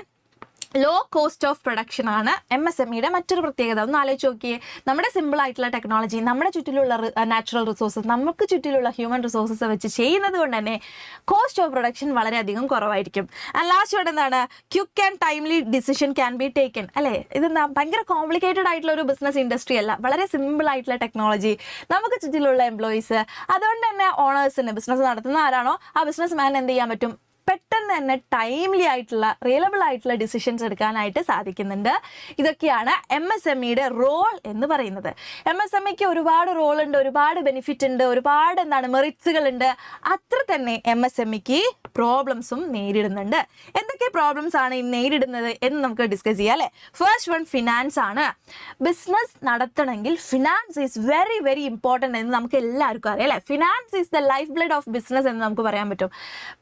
ലോ കോസ്റ്റ് ഓഫ് പ്രൊഡക്ഷൻ ആണ് MSMEയുടെ മറ്റൊരു പ്രത്യേകത. ഒന്ന് ആലോചിച്ച് നോക്കിയേ, നമ്മുടെ സിമ്പിൾ ആയിട്ടുള്ള ടെക്നോളജി, നമ്മുടെ ചുറ്റിലുള്ള നാച്ചുറൽ റിസോഴ്സസ്, നമുക്ക് ചുറ്റിലുള്ള ഹ്യൂമൻ റിസോഴ്സസ് വെച്ച് ചെയ്യുന്നത് കൊണ്ട് തന്നെ കോസ്റ്റ് ഓഫ് പ്രൊഡക്ഷൻ വളരെയധികം കുറവായിരിക്കും. ആൻഡ് ലാസ്റ്റ് വേർഡ് എന്താണ്? Quick and timely decision can be taken, അല്ലേ? ഇതെന്താ, ഭയങ്കര കോംപ്ലിക്കേറ്റഡ് ആയിട്ടുള്ള ഒരു ബിസിനസ് ഇൻഡസ്ട്രി അല്ല, വളരെ സിമ്പിൾ ആയിട്ടുള്ള ടെക്നോളജി, നമുക്ക് ചുറ്റിലുള്ള എംപ്ലോയീസ്. അതുകൊണ്ട് തന്നെ ഓണേഴ്സിന്, ബിസിനസ് നടത്തുന്ന ആരാണോ ആ ബിസിനസ് മാൻ എന്ത് ചെയ്യാൻ പറ്റും? പെട്ടെന്ന് തന്നെ ടൈംലി ആയിട്ടുള്ള, റിയലബിൾ ആയിട്ടുള്ള ഡിസിഷൻസ് എടുക്കാനായിട്ട് സാധിക്കുന്നുണ്ട്. ഇതൊക്കെയാണ് MSMEയുടെ റോൾ എന്ന് പറയുന്നത്. MSMEക്ക് ഒരുപാട് റോൾ ഉണ്ട്, ഒരുപാട് ബെനിഫിറ്റ് ഉണ്ട്, ഒരുപാട് മെറിറ്റ്സുകൾ ഉണ്ട്. അത്ര തന്നെ MSMEക്ക് പ്രോബ്ലംസും നേരിടുന്നുണ്ട്. എന്തൊക്കെ പ്രോബ്ലംസ് ആണ് നേരിടുന്നത് എന്ന് നമുക്ക് ഡിസ്കസ് ചെയ്യാം, അല്ലേ? ഫസ്റ്റ് വൺ ഫിനാൻസ് ആണ്. ബിസിനസ് നടത്തണമെങ്കിൽ finance is very very important എന്ന് നമുക്ക് എല്ലാവർക്കും അറിയാം, അല്ലേ? Finance is the life blood of business എന്ന് നമുക്ക് പറയാൻ പറ്റും.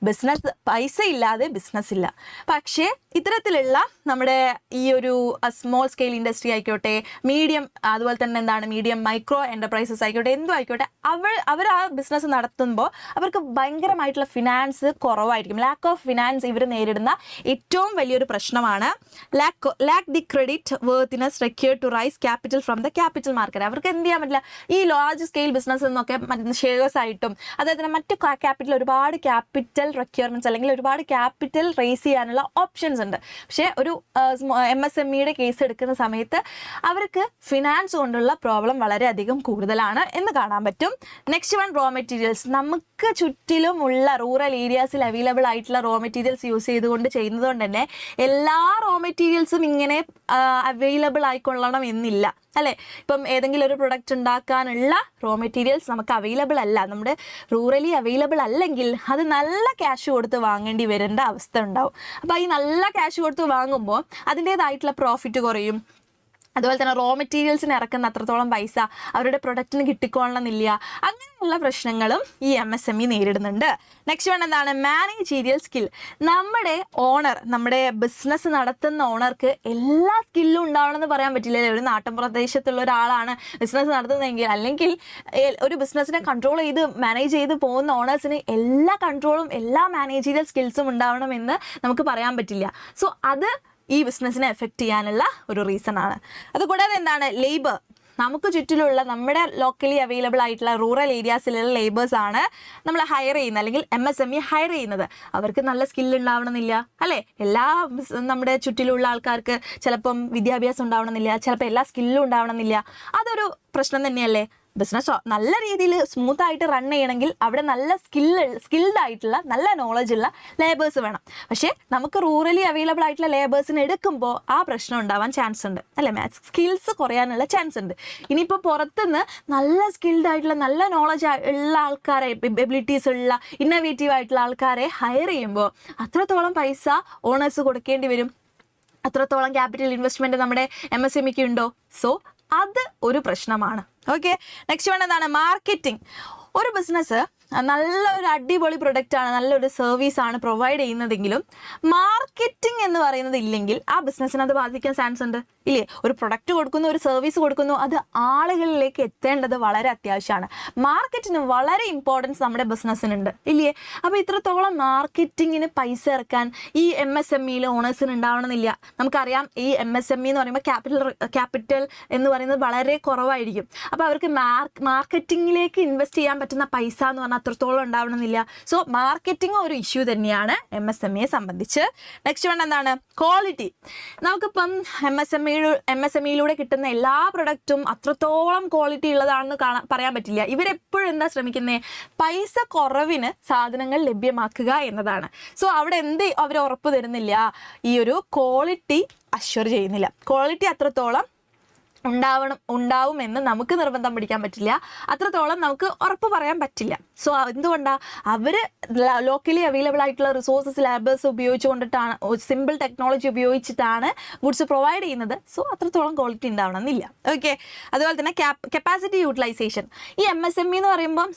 ബിസിനസ്, പൈസ ഇല്ലാതെ ബിസിനസ് ഇല്ല. പക്ഷേ ഇത്തരത്തിലുള്ള നമ്മുടെ ഈ ഒരു സ്മോൾ സ്കെയിൽ ഇൻഡസ്ട്രി ആയിക്കോട്ടെ, മീഡിയം, അതുപോലെ തന്നെ മീഡിയം മൈക്രോ എൻ്റർപ്രൈസസ് ആയിക്കോട്ടെ, എന്തും ആയിക്കോട്ടെ, അവർ ആ ബിസിനസ് നടത്തുമ്പോൾ അവർക്ക് ഭയങ്കരമായിട്ടുള്ള ഫിനാൻസ് കുറവായിരിക്കും. ലാക്ക് ഓഫ് ഫിനാൻസ് ഇവർ നേരിടുന്ന ഏറ്റവും വലിയൊരു പ്രശ്നമാണ്. Lack the credit worthiness required to raise capital from the capital market. അവർക്ക് എന്ത് ചെയ്യാൻ പറ്റില്ല, ഈ ലാർജ് സ്കെയിൽ ബിസിനസ് എന്നൊക്കെ ഷെയർസ് ആയിട്ടും അതേപോലെ മറ്റ് ക്യാപിറ്റൽ, ഒരുപാട് ക്യാപിറ്റൽ റിക്വയർമെൻറ്റ്സ് അല്ലെങ്കിൽ ഒരുപാട് ക്യാപിറ്റൽ റേസ് ചെയ്യാനുള്ള ഓപ്ഷൻസ് ഉണ്ട്. പക്ഷേ ഒരു MSMEയുടെ കേസ് എടുക്കുന്ന സമയത്ത് അവർക്ക് ഫിനാൻസ് കൊണ്ടുള്ള പ്രോബ്ലം വളരെയധികം കൂടുതലാണ് എന്ന് കാണാൻ പറ്റും. Next one, raw materials. നമുക്ക് ചുറ്റിലുമുള്ള റൂറൽ ഏരിയാസിൽ അവൈലബിൾ ആയിട്ടുള്ള റോ മെറ്റീരിയൽസ് യൂസ് ചെയ്തുകൊണ്ട് ചെയ്യുന്നത് കൊണ്ട് തന്നെ എല്ലാ റോ മെറ്റീരിയൽസും ഇങ്ങനെ അവൈലബിൾ ആയിക്കൊള്ളണം എന്നില്ല, അല്ലേ? ഇപ്പം ഏതെങ്കിലും ഒരു പ്രൊഡക്റ്റ് ഉണ്ടാക്കാനുള്ള റോ മെറ്റീരിയൽസ് നമുക്ക് അവൈലബിൾ അല്ല, നമ്മുടെ റൂറലി അവൈലബിൾ അല്ലെങ്കിൽ അത് നല്ല ക്യാഷ് കൊടുത്ത് വാങ്ങേണ്ടി വരേണ്ട അവസ്ഥ ഉണ്ടാവും. അപ്പോൾ ഈ നല്ല ക്യാഷ് കൊടുത്ത് വാങ്ങുമ്പോൾ അതിൻ്റേതായിട്ടുള്ള പ്രോഫിറ്റ് കുറയും. അതുപോലെ തന്നെ റോ മെറ്റീരിയൽസിന് ഇറക്കുന്ന അത്രത്തോളം പൈസ അവരുടെ പ്രൊഡക്റ്റിന് കിട്ടിക്കൊള്ളണമെന്നില്ല. അങ്ങനെയുള്ള പ്രശ്നങ്ങളും ഈ MSME നേരിടുന്നുണ്ട്. നെക്സ്റ്റ് വൺ എന്താണ്? Managerial skill. നമ്മുടെ ഓണർ, നമ്മുടെ ബിസിനസ് നടത്തുന്ന ഓണർക്ക് എല്ലാ സ്കില്ലും ഉണ്ടാവണമെന്ന് പറയാൻ പറ്റില്ല. ഒരു നാട്ടിൻ പ്രദേശത്തുള്ള ഒരാളാണ് ബിസിനസ് നടത്തുന്നതെങ്കിൽ, അല്ലെങ്കിൽ ഒരു ബിസിനസ്സിനെ കൺട്രോൾ ചെയ്ത് മാനേജ് ചെയ്ത് പോകുന്ന ഓണേഴ്സിന് എല്ലാ കൺട്രോളും എല്ലാ മാനേജീരിയൽ സ്കിൽസും ഉണ്ടാവണമെന്ന് നമുക്ക് പറയാൻ പറ്റില്ല. സോ അത് ഈ ബിസിനസ്സിനെ എഫക്റ്റ് ചെയ്യാനുള്ള ഒരു റീസൺ ആണ്. അതുകൂടാതെ എന്താണ്? ലേബർ. നമുക്ക് ചുറ്റിലുള്ള നമ്മുടെ ലോക്കലി അവൈലബിൾ ആയിട്ടുള്ള റൂറൽ ഏരിയാസിലുള്ള ലേബേഴ്സ് ആണ് നമ്മൾ ഹയർ ചെയ്യുന്നത്, അല്ലെങ്കിൽ MSME ഹയർ ചെയ്യുന്നത്. അവർക്ക് നല്ല സ്കില്ല് ഉണ്ടാവണമെന്നില്ല, അല്ലേ? എല്ലാ നമ്മുടെ ചുറ്റിലുള്ള ആൾക്കാർക്ക് ചിലപ്പം വിദ്യാഭ്യാസം ഉണ്ടാവണമെന്നില്ല, ചിലപ്പോൾ എല്ലാ സ്കില്ലും ഉണ്ടാവണമെന്നില്ല. അതൊരു പ്രശ്നം തന്നെയല്ലേ? ബിസിനസ് നല്ല രീതിയിൽ സ്മൂത്ത് ആയിട്ട് റൺ ചെയ്യണമെങ്കിൽ അവിടെ നല്ല സ്കിൽഡ് ആയിട്ടുള്ള, നല്ല നോളജ് ഉള്ള ലേബേഴ്സ് വേണം. പക്ഷേ നമുക്ക് റൂറലി അവൈലബിൾ ആയിട്ടുള്ള ലേബേഴ്സിന് എടുക്കുമ്പോൾ ആ പ്രശ്നം ഉണ്ടാവാൻ ചാൻസ് ഉണ്ട്, അല്ലേ? സ്കിൽസ് കുറയാനുള്ള ചാൻസ് ഉണ്ട്. ഇനിയിപ്പോൾ പുറത്തുനിന്ന് നല്ല സ്കിൽഡ് ആയിട്ടുള്ള, നല്ല നോളജ് ഉള്ള ആൾക്കാരെ, എബിലിറ്റീസ് ഉള്ള, ഇന്നോവേറ്റീവ് ആയിട്ടുള്ള ആൾക്കാരെ ഹയർ ചെയ്യുമ്പോൾ അത്രത്തോളം പൈസ ഓണേഴ്സ് കൊടുക്കേണ്ടി വരും. അത്രത്തോളം ക്യാപിറ്റൽ ഇൻവെസ്റ്റ്മെൻറ്റ് നമ്മുടെ MSMEക്ക് ഉണ്ടോ? സോ അത് ഒരു പ്രശ്നമാണ്. ഓക്കെ, നെക്സ്റ്റ് വൺ എന്താണ്? മാർക്കറ്റിംഗ്. ഒരു ബിസിനസ് നല്ലൊരു അടിപൊളി പ്രൊഡക്റ്റാണ്, നല്ലൊരു സർവീസാണ് പ്രൊവൈഡ് ചെയ്യുന്നതെങ്കിലും മാർക്കറ്റിംഗ് എന്ന് പറയുന്നത് ഇല്ലെങ്കിൽ ആ ബിസിനസ്സിന് അത് ബാധിക്കാൻ ചാൻസ് ഉണ്ട്, ഇല്ലേ? ഒരു പ്രൊഡക്റ്റ് കൊടുക്കുന്നു, ഒരു സർവീസ് കൊടുക്കുന്നു, അത് ആളുകളിലേക്ക് എത്തേണ്ടത് വളരെ അത്യാവശ്യമാണ്. മാർക്കറ്റിന് വളരെ ഇമ്പോർട്ടൻസ് നമ്മുടെ ബിസിനസ്സിനുണ്ട്, ഇല്ലേ? അപ്പോൾ ഇത്രത്തോളം മാർക്കറ്റിങ്ങിന് പൈസ ഇറക്കാൻ ഈ MSMEയിലെ ഓണേഴ്സിന് ഉണ്ടാവണമെന്നില്ല. നമുക്കറിയാം, ഈ MSME എന്ന് പറയുമ്പോൾ ക്യാപിറ്റൽ എന്ന് പറയുന്നത് വളരെ കുറവായിരിക്കും. അപ്പോൾ അവർക്ക് മാർക്കറ്റിങ്ങിലേക്ക് ഇൻവെസ്റ്റ് ചെയ്യാൻ പറ്റുന്ന പൈസ എന്ന് പറഞ്ഞാൽ അത്രത്തോളം ഉണ്ടാവണമെന്നില്ല. സോ മാർക്കറ്റിംഗ് ഒരു ഇഷ്യൂ തന്നെയാണ് MSMEയെ സംബന്ധിച്ച്. നെക്സ്റ്റ് വൺ എന്താണ്? ക്വാളിറ്റി. നമുക്കിപ്പം MSMEയിലൂടെ കിട്ടുന്ന എല്ലാ പ്രൊഡക്റ്റും അത്രത്തോളം ക്വാളിറ്റി ഉള്ളതാണെന്ന് പറയാൻ പറ്റില്ല. ഇവരെപ്പോഴും എന്താ ശ്രമിക്കുന്നത്? പൈസ കുറവിന് സാധനങ്ങൾ ലഭ്യമാക്കുക എന്നതാണ്. സോ അവിടെ എന്ത് അവർ ഉറപ്പ് തരുന്നില്ല? ഈ ഒരു ക്വാളിറ്റി അഷ്വർ ചെയ്യുന്നില്ല. ക്വാളിറ്റി അത്രത്തോളം ഉണ്ടാവുമെന്ന് നമുക്ക് നിർബന്ധം പിടിക്കാൻ പറ്റില്ല, അത്രത്തോളം നമുക്ക് ഉറപ്പ് പറയാൻ പറ്റില്ല. സോ എന്തുകൊണ്ടാണ്? അവർ ലോക്കലി അവൈലബിൾ ആയിട്ടുള്ള റിസോഴ്സസ്, ലാബേഴ്സ് ഉപയോഗിച്ചുകൊണ്ടിട്ടാണ്, സിമ്പിൾ ടെക്നോളജി ഉപയോഗിച്ചിട്ടാണ് ഗുഡ്സ് പ്രൊവൈഡ് ചെയ്യുന്നത്. സോ അത്രത്തോളം ക്വാളിറ്റി ഉണ്ടാവണമെന്നില്ല. ഓക്കെ, അതുപോലെ തന്നെ കപ്പാസിറ്റി യൂട്ടിലൈസേഷൻ. ഈ MSME എന്ന് പറയുമ്പം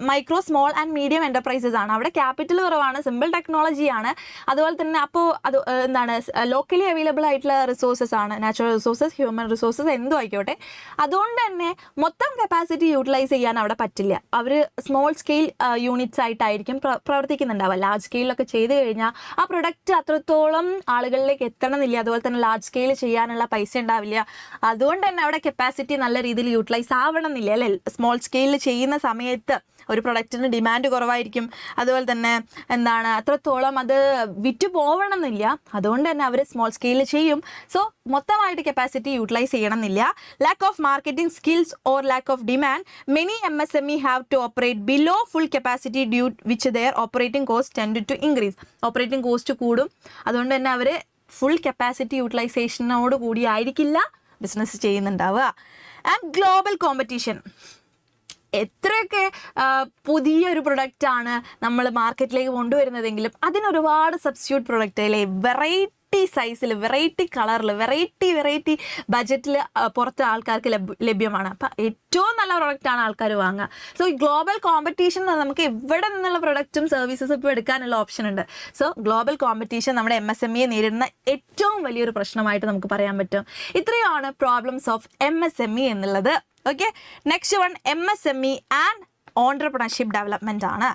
micro, small and medium enterprises ആണ്. അവിടെ ക്യാപിറ്റൽ കുറവാണ്, സിമ്പിൾ ടെക്നോളജിയാണ്. അതുപോലെ തന്നെ അപ്പോൾ അത് എന്താണ്? ലോക്കലി അവൈലബിൾ ആയിട്ടുള്ള റിസോഴ്സസ് ആണ്, natural resources, human resources, process എന്തോ ആയിക്കോട്ടെ. അതുകൊണ്ട് തന്നെ മൊത്തം കപ്പാസിറ്റി യൂട്ടിലൈസ് ചെയ്യാൻ അവിടെ പറ്റില്ല. അവർ സ്മോൾ സ്കെയിൽ യൂണിറ്റ്സ് ആയിട്ടായിരിക്കും പ്രവർത്തിക്കുന്നുണ്ടാവുക. ലാർജ് സ്കെയിലൊക്കെ ചെയ്ത് കഴിഞ്ഞാൽ ആ പ്രൊഡക്റ്റ് അത്രത്തോളം ആളുകളിലേക്ക് എത്തണമെന്നില്ല. അതുപോലെ തന്നെ ലാർജ് സ്കെയിൽ ചെയ്യാനുള്ള പൈസ ഉണ്ടാവില്ല. അതുകൊണ്ട് തന്നെ അവിടെ കപ്പാസിറ്റി നല്ല രീതിയിൽ യൂട്ടിലൈസ് ആവണമെന്നില്ല അല്ലേ. സ്മോൾ സ്കെയിലിൽ ചെയ്യുന്ന സമയത്ത് ഒരു പ്രൊഡക്റ്റിന് ഡിമാൻഡ് കുറവായിരിക്കും. അതുപോലെ തന്നെ എന്താണ് അത്രത്തോളം അത് വിറ്റ് പോവണമെന്നില്ല. അതുകൊണ്ട് തന്നെ അവർ സ്മോൾ സ്കെയിലിൽ ചെയ്യും. സോ മൊത്തമായിട്ട് കപ്പാസിറ്റി യൂട്ടിലൈസ് ചെയ്യണമെന്നില്ല. Lack of marketing skills or lack of demand many MSME have to operate below full capacity due which their operating cost tend to increase. Operating cost കൂടും. അതുകൊണ്ട് തന്നെ അവർ ഫുൾ കപ്പാസിറ്റി യൂട്ടിലൈസേഷനോട് കൂടി ആയിരിക്കില്ല business ചെയ്യുന്നുണ്ടാവുക. And global competition. എത്രയൊക്കെ പുതിയൊരു പ്രൊഡക്റ്റാണ് നമ്മൾ മാർക്കറ്റിലേക്ക് കൊണ്ടുവരുന്നതെങ്കിലും അതിനൊരുപാട് സബ്സ്റ്റിറ്റ്യൂട്ട് പ്രൊഡക്റ്റ് അല്ലേ, വെറൈറ്റി സൈസിൽ, വെറൈറ്റി കളറിൽ, വെറൈറ്റി ബജറ്റിൽ പുറത്ത് ആൾക്കാർക്ക് ലഭ്യമാണ്. അപ്പം ഏറ്റവും നല്ല പ്രൊഡക്റ്റാണ് ആൾക്കാർ വാങ്ങുക. സോ ഈ ഗ്ലോബൽ കോമ്പറ്റീഷൻ നമുക്ക് എവിടെ നിന്നുള്ള പ്രൊഡക്റ്റും സർവീസസും ഇപ്പോൾ എടുക്കാനുള്ള ഓപ്ഷൻ ഉണ്ട്. സോ ഗ്ലോബൽ കോമ്പറ്റീഷൻ നമ്മുടെ MSME നേരിടുന്ന ഏറ്റവും വലിയൊരു പ്രശ്നമായിട്ട് നമുക്ക് പറയാൻ പറ്റും. ഇത്രയാണ് പ്രോബ്ലംസ് ഓഫ് MSME എന്നുള്ളത്. Okay, next one MSME and entrepreneurship development ആണ്.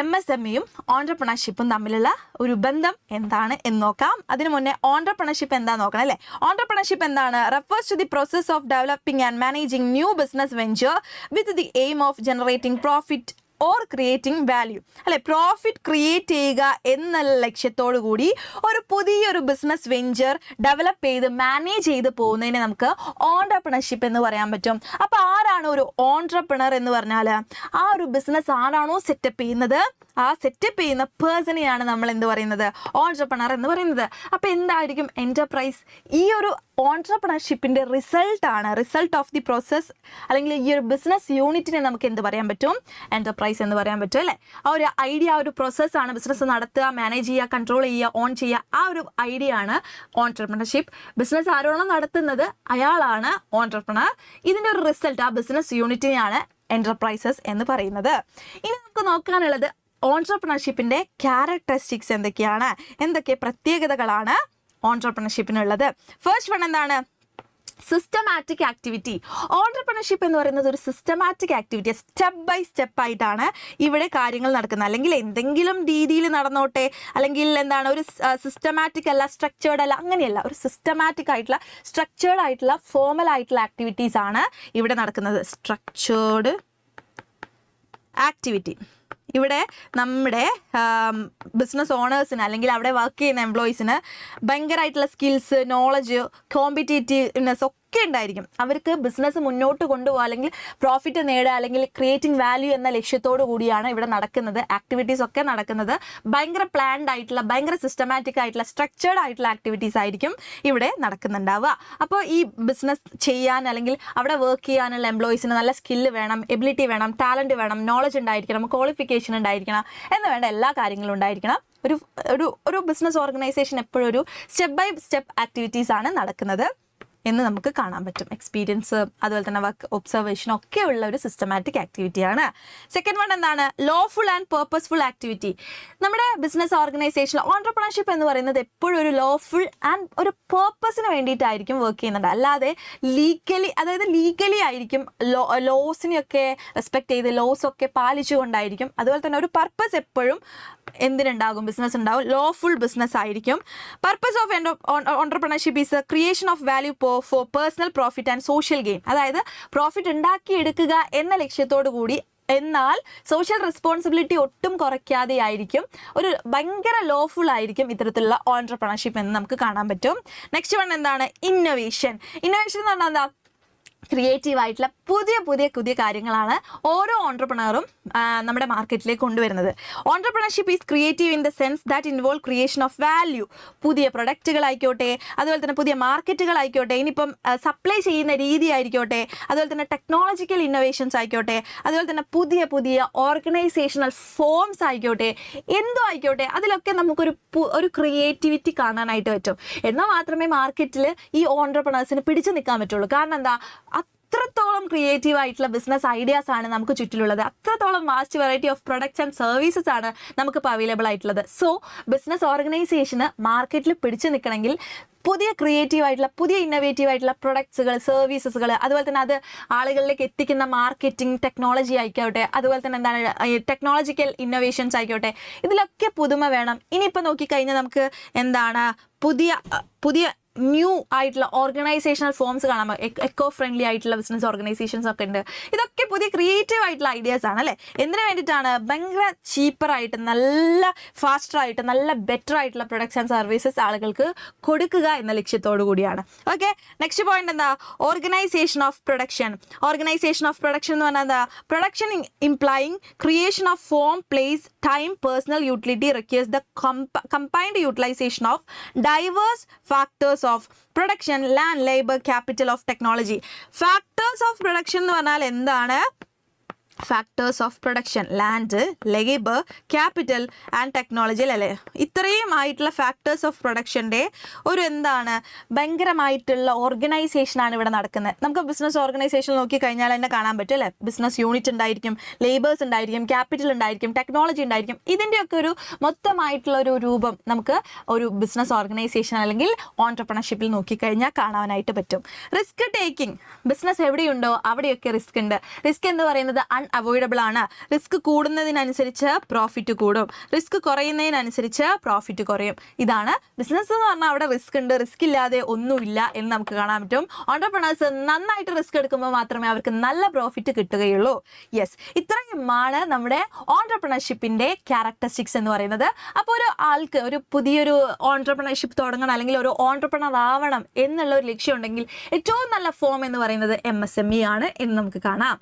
MSMEയും ഓൺട്രപ്രണർഷിപ്പും തമ്മിലുള്ള ഒരു ബന്ധം എന്താണ് എന്ന് നോക്കാം. അതിനു മുന്നേ ഓൺട്രപ്രണർഷിപ്പ് എന്താ നോക്കണം അല്ലേ. ഓൺട്രപ്രണർഷിപ്പ് എന്താണ്? Refers to the process of developing and managing new business venture with the aim of generating profit or creating value അല്ലെ. പ്രോഫിറ്റ് ക്രിയേറ്റ് ചെയ്യുക എന്നുള്ള ലക്ഷ്യത്തോടു കൂടി ഒരു പുതിയൊരു ബിസിനസ് വെഞ്ചർ ഡെവലപ്പ് ചെയ്ത് മാനേജ് ചെയ്ത് പോകുന്നതിനെ നമുക്ക് ഓൺട്രപ്രണർഷിപ്പ് എന്ന് പറയാൻ പറ്റും. അപ്പോൾ ആരാണ് ഒരു ഓൺട്രപ്രണർ എന്ന് പറഞ്ഞാൽ? ആ ഒരു ബിസിനസ് ആരാണോ സെറ്റപ്പ് ചെയ്യുന്നത്, ആ സെറ്റപ്പ് ചെയ്യുന്ന പേഴ്സണെയാണ് നമ്മൾ എന്ത് പറയുന്നത്? ഓൺട്രപ്രണർ എന്ന് പറയുന്നത്. അപ്പോൾ എന്തായിരിക്കും എന്റർപ്രൈസ്? ഈ ഒരു ഓൺട്രപ്രണർഷിപ്പിൻ്റെ റിസൾട്ട് ഓഫ് ദി പ്രോസസ് അല്ലെങ്കിൽ ഈ ഒരു ബിസിനസ് യൂണിറ്റിനെ നമുക്ക് എന്ത് പറയാൻ പറ്റും? എന്റർപ്രൈസ് എന്ന് പറയാൻ പറ്റും അല്ലേ. ആ ഒരു ഐഡിയ, ആ ഒരു പ്രോസസ്സാണ് ബിസിനസ് നടത്തുക, മാനേജ് ചെയ്യുക, കൺട്രോൾ ചെയ്യുക, ഓൺ ചെയ്യുക. ആ ഒരു ഐഡിയ ആണ് ഓൺട്രപ്രണർഷിപ്പ്. ബിസിനസ് ആരാണോ നടത്തുന്നത് അയാളാണ് ഓൺട്രപ്രണർ. ഇതിൻ്റെ ഒരു റിസൾട്ട്, ആ ബിസിനസ് യൂണിറ്റിനെയാണ് എന്റർപ്രൈസസ് എന്ന് പറയുന്നത്. ഇനി നമുക്ക് നോക്കാനുള്ളത് ഓൺട്രപ്രണർഷിപ്പിൻ്റെ ക്യാരക്ടറിസ്റ്റിക്സ് എന്തൊക്കെയാണ്, എന്തൊക്കെ പ്രത്യേകതകളാണ് ഓൺട്രപ്രണർഷിപ്പിനുള്ളത്. ഫസ്റ്റ് വൺ എന്താണ്? Systematic activity. ഓൺട്രപ്രണർഷിപ്പ് എന്ന് പറയുന്നത് ഒരു systematic activity, step by step ആയിട്ടാണ് ഇവിടെ കാര്യങ്ങൾ നടക്കുന്നത്. അല്ലെങ്കിൽ എന്തെങ്കിലും രീതിയിൽ നടന്നോട്ടെ, അല്ലെങ്കിൽ എന്താണ് ഒരു സിസ്റ്റമാറ്റിക് അല്ല, സ്ട്രക്ചേർഡ് അല്ല, അങ്ങനെയല്ല. ഒരു സിസ്റ്റമാറ്റിക് ആയിട്ടുള്ള, സ്ട്രക്ചേർഡ് ആയിട്ടുള്ള, ഫോമൽ ആയിട്ടുള്ള ആക്ടിവിറ്റീസ് ആണ് ഇവിടെ നടക്കുന്നത്. Structured activity. ഇവിടെ നമ്മുടെ ബിസിനസ് ഓണേഴ്സിന് അല്ലെങ്കിൽ അവിടെ വർക്ക് ചെയ്യുന്ന എംപ്ലോയീസിന് ഭയങ്കരമായിട്ടുള്ള സ്കിൽസ്, നോളജ്, കോമ്പറ്റേറ്റീവ്നെസ് ഒക്കെ ഉണ്ടായിരിക്കും. അവർക്ക് ബിസിനസ് മുന്നോട്ട് കൊണ്ടുപോകുക, അല്ലെങ്കിൽ പ്രോഫിറ്റ് നേടുക, അല്ലെങ്കിൽ ക്രിയേറ്റിംഗ് വാല്യൂ എന്ന ലക്ഷ്യത്തോടു കൂടിയാണ് ഇവിടെ നടക്കുന്നത്. ആക്ടിവിറ്റീസ് ഒക്കെ നടക്കുന്നത് ഭയങ്കര പ്ലാൻഡ് ആയിട്ടുള്ള, ഭയങ്കര സിസ്റ്റമാറ്റിക് ആയിട്ടുള്ള, സ്ട്രക്ചേർഡ് ആയിട്ടുള്ള ആക്ടിവിറ്റീസ് ആയിരിക്കും ഇവിടെ നടക്കുന്നുണ്ടാവുക. അപ്പോൾ ഈ ബിസിനസ് ചെയ്യാൻ അല്ലെങ്കിൽ അവിടെ വർക്ക് ചെയ്യാനുള്ള എംപ്ലോയീസിന് നല്ല സ്കില്ല് വേണം, എബിലിറ്റി വേണം, ടാലൻറ്റ് വേണം, നോളജ് ഉണ്ടായിരിക്കണം, ക്വാളിഫിക്കേഷൻ ഉണ്ടായിരിക്കണം എന്ന് വേണ്ട എല്ലാ കാര്യങ്ങളും ഉണ്ടായിരിക്കണം. ഒരു ബിസിനസ് ഓർഗനൈസേഷൻ എപ്പോഴും ഒരു സ്റ്റെപ്പ് ബൈ സ്റ്റെപ്പ് ആക്ടിവിറ്റീസ് ആണ് നടക്കുന്നത് എന്ന് നമുക്ക് കാണാൻ പറ്റും. എക്സ്പീരിയൻസ്, അതുപോലെ തന്നെ വർക്ക് ഒബ്സർവേഷൻ ഒക്കെ ഉള്ള ഒരു സിസ്റ്റമാറ്റിക് ആക്ടിവിറ്റിയാണ്. സെക്കൻഡ് വൺ എന്താണ്? Lawful and purposeful activity. നമ്മുടെ ബിസിനസ് ഓർഗനൈസേഷൻ ഓൺട്രപ്രണർഷിപ്പ് എന്ന് പറയുന്നത് എപ്പോഴും ഒരു ലോഫുൾ ആൻഡ് ഒരു പേർപ്പസിന് വേണ്ടിയിട്ടായിരിക്കും വർക്ക് ചെയ്യുന്നുണ്ട്. അല്ലാതെ ലീഗലി ആയിരിക്കും, ലോസിനെയൊക്കെ റെസ്പെക്ട് ചെയ്ത് ലോസൊക്കെ പാലിച്ചുകൊണ്ടായിരിക്കും. അതുപോലെ തന്നെ ഒരു പർപ്പസ് എപ്പോഴും എന്തിനുണ്ടാകും? ബിസിനസ് ഉണ്ടാകും. ലോഫുൾ ബിസിനസ് ആയിരിക്കും. Purpose of entrepreneurship is creation of value for personal profit and social gain. അതായത് പ്രോഫിറ്റ് ഉണ്ടാക്കിയെടുക്കുക എന്ന ലക്ഷ്യത്തോടു കൂടി, എന്നാൽ സോഷ്യൽ റെസ്പോൺസിബിലിറ്റി ഒട്ടും കുറയ്ക്കാതെ ആയിരിക്കും, ഒരു ഭയങ്കര ലോഫുൾ ആയിരിക്കും ഇത്തരത്തിലുള്ള ഓൺട്രപ്രണർഷിപ്പ് എന്ന് നമുക്ക് കാണാൻ പറ്റും. നെക്സ്റ്റ് വൺ എന്താണ്? ഇന്നോവേഷൻ. ഇന്നോവേഷൻ എന്ന് പറഞ്ഞാൽ എന്താ? ക്രിയേറ്റീവ് ആയിട്ടുള്ള പുതിയ കാര്യങ്ങളാണ് ഓരോ ഓൺട്രപ്രണറും നമ്മുടെ മാർക്കറ്റിലേക്ക് കൊണ്ടുവരുന്നത്. Entrepreneurship is creative in the sense that involve creation of value. പുതിയ പ്രൊഡക്റ്റുകളായിക്കോട്ടെ, അതുപോലെ തന്നെ പുതിയ മാർക്കറ്റുകളായിക്കോട്ടെ, ഇനിയിപ്പം സപ്ലൈ ചെയ്യുന്ന രീതി ആയിക്കോട്ടെ, അതുപോലെ തന്നെ ടെക്നോളജിക്കൽ ഇന്നോവേഷൻസ് ആയിക്കോട്ടെ, അതുപോലെ തന്നെ പുതിയ ഓർഗനൈസേഷണൽ ഫോംസ് ആയിക്കോട്ടെ, എന്തോ ആയിക്കോട്ടെ, അതിലൊക്കെ നമുക്കൊരു ക്രിയേറ്റിവിറ്റി കാണാനായിട്ട് പറ്റും. എന്നാൽ മാത്രമേ മാർക്കറ്റിൽ ഈ ഓൺട്രപ്രണേഴ്സിന് പിടിച്ചു നിൽക്കാൻ പറ്റുള്ളൂ. കാരണം എന്താ? അത്രത്തോളം ക്രിയേറ്റീവ് ആയിട്ടുള്ള ബിസിനസ് ഐഡിയാസ് ആണ് നമുക്ക് ചുറ്റിലുള്ളത്. അത്രത്തോളം vast variety of products and services ആണ് നമുക്കിപ്പോൾ അവൈലബിൾ ആയിട്ടുള്ളത്. സോ ബിസിനസ് ഓർഗനൈസേഷന് മാർക്കറ്റിൽ പിടിച്ചു നിൽക്കണമെങ്കിൽ പുതിയ ക്രിയേറ്റീവ് ആയിട്ടുള്ള, പുതിയ ഇന്നോവേറ്റീവ് ആയിട്ടുള്ള പ്രൊഡക്ട്സുകൾ, സർവീസസുകൾ, അതുപോലെ തന്നെ അത് ആളുകളിലേക്ക് എത്തിക്കുന്ന മാർക്കറ്റിംഗ് ടെക്നോളജി ആയിക്കോട്ടെ, അതുപോലെ തന്നെ എന്താണ് ടെക്നോളജിക്കൽ ഇന്നോവേഷൻസ് ആയിക്കോട്ടെ, ഇതിലൊക്കെ പുതുമ വേണം. ഇനിയിപ്പോൾ നോക്കിക്കഴിഞ്ഞാൽ നമുക്ക് എന്താണ് പുതിയ ന്യൂ ആയിട്ടുള്ള ഓർഗനൈസേഷണൽ ഫോംസ് കാണാം. എക്കോ ഫ്രണ്ട്ലി ആയിട്ടുള്ള ബിസിനസ് ഓർഗനൈസേഷൻസ് ഒക്കെ ഉണ്ട്. ഇതൊക്കെ പുതിയ ക്രിയേറ്റീവ് ആയിട്ടുള്ള ഐഡിയാസ് ആണ് അല്ലേ. എന്തിനു വേണ്ടിയിട്ടാണ്? ഭയങ്കര ചീപ്പറായിട്ട്, നല്ല ഫാസ്റ്ററായിട്ട്, നല്ല ബെറ്റർ ആയിട്ടുള്ള പ്രൊഡക്ട്സ് ആൻഡ് സർവീസസ് ആളുകൾക്ക് കൊടുക്കുക എന്ന ലക്ഷ്യത്തോടു കൂടിയാണ്. ഓക്കെ, നെക്സ്റ്റ് പോയിന്റ് എന്താ? Organisation of production. Organisation of production എന്ന് പറഞ്ഞാൽ എന്താ? Production implying creation of form, place, time, personal utility requires the combined utilization of diverse factors of production, land, labor, capital of technology. Factors of production എന്ന് പറഞ്ഞാൽ എന്താണ്? Factors of production, land, labour, capital and technology അല്ലേ. ഇത്രയും ആയിട്ടുള്ള factors of പ്രൊഡക്ഷൻ്റെ ഒരു എന്താണ് ഭയങ്കരമായിട്ടുള്ള ഓർഗനൈസേഷനാണ് ഇവിടെ നടക്കുന്നത്. നമുക്ക് ബിസിനസ് ഓർഗനൈസേഷൻ നോക്കിക്കഴിഞ്ഞാൽ തന്നെ കാണാൻ പറ്റും അല്ലേ. ബിസിനസ് യൂണിറ്റ് ഉണ്ടായിരിക്കും, ലേബേഴ്സ് ഉണ്ടായിരിക്കും, ക്യാപിറ്റൽ ഉണ്ടായിരിക്കും, ടെക്നോളജി ഉണ്ടായിരിക്കും. ഇതിൻ്റെയൊക്കെ ഒരു മൊത്തമായിട്ടുള്ള ഒരു രൂപം നമുക്ക് ഒരു ബിസിനസ് ഓർഗനൈസേഷൻ അല്ലെങ്കിൽ ഓൺട്രപ്രണർഷിപ്പിൽ നോക്കിക്കഴിഞ്ഞാൽ കാണാനായിട്ട് പറ്റും. Risk taking. ബിസിനസ് എവിടെയുണ്ടോ അവിടെയൊക്കെ റിസ്ക് ഉണ്ട്. റിസ്ക് എന്ന് പറയുന്നത് അവോയ്ഡബിൾ ആണ്. റിസ്ക് കൂടുന്നതിനനുസരിച്ച് പ്രോഫിറ്റ് കൂടും, റിസ്ക് കുറയുന്നതിനനുസരിച്ച് പ്രോഫിറ്റ് കുറയും. ഇതാണ് ബിസിനസ് എന്ന് പറഞ്ഞാൽ അവിടെ റിസ്ക് ഉണ്ട്, റിസ്ക് ഇല്ലാതെ ഒന്നുമില്ല എന്ന് നമുക്ക് കാണാൻ പറ്റും. ഓൺട്രപ്രണേഴ്സ് നന്നായിട്ട് റിസ്ക് എടുക്കുമ്പോൾ മാത്രമേ അവർക്ക് നല്ല പ്രോഫിറ്റ് കിട്ടുകയുള്ളൂ. യെസ്, ഇത്രയുമാണ് നമ്മുടെ ഓൺട്രപ്രണർഷിപ്പിന്റെ ക്യാരക്ടറിസ്റ്റിക്സ് എന്ന് പറയുന്നത്. അപ്പോൾ ഒരു ആൾക്ക് ഒരു പുതിയൊരു ഓൺട്രപ്രണർഷിപ്പ് തുടങ്ങണം അല്ലെങ്കിൽ ഒരു ഓൺട്രപ്രണർ ആവണം എന്നുള്ള ഒരു ലക്ഷ്യം ഉണ്ടെങ്കിൽ ഏറ്റവും നല്ല ഫോം എന്ന് പറയുന്നത് MSME ആണ് എന്ന് നമുക്ക് കാണാം.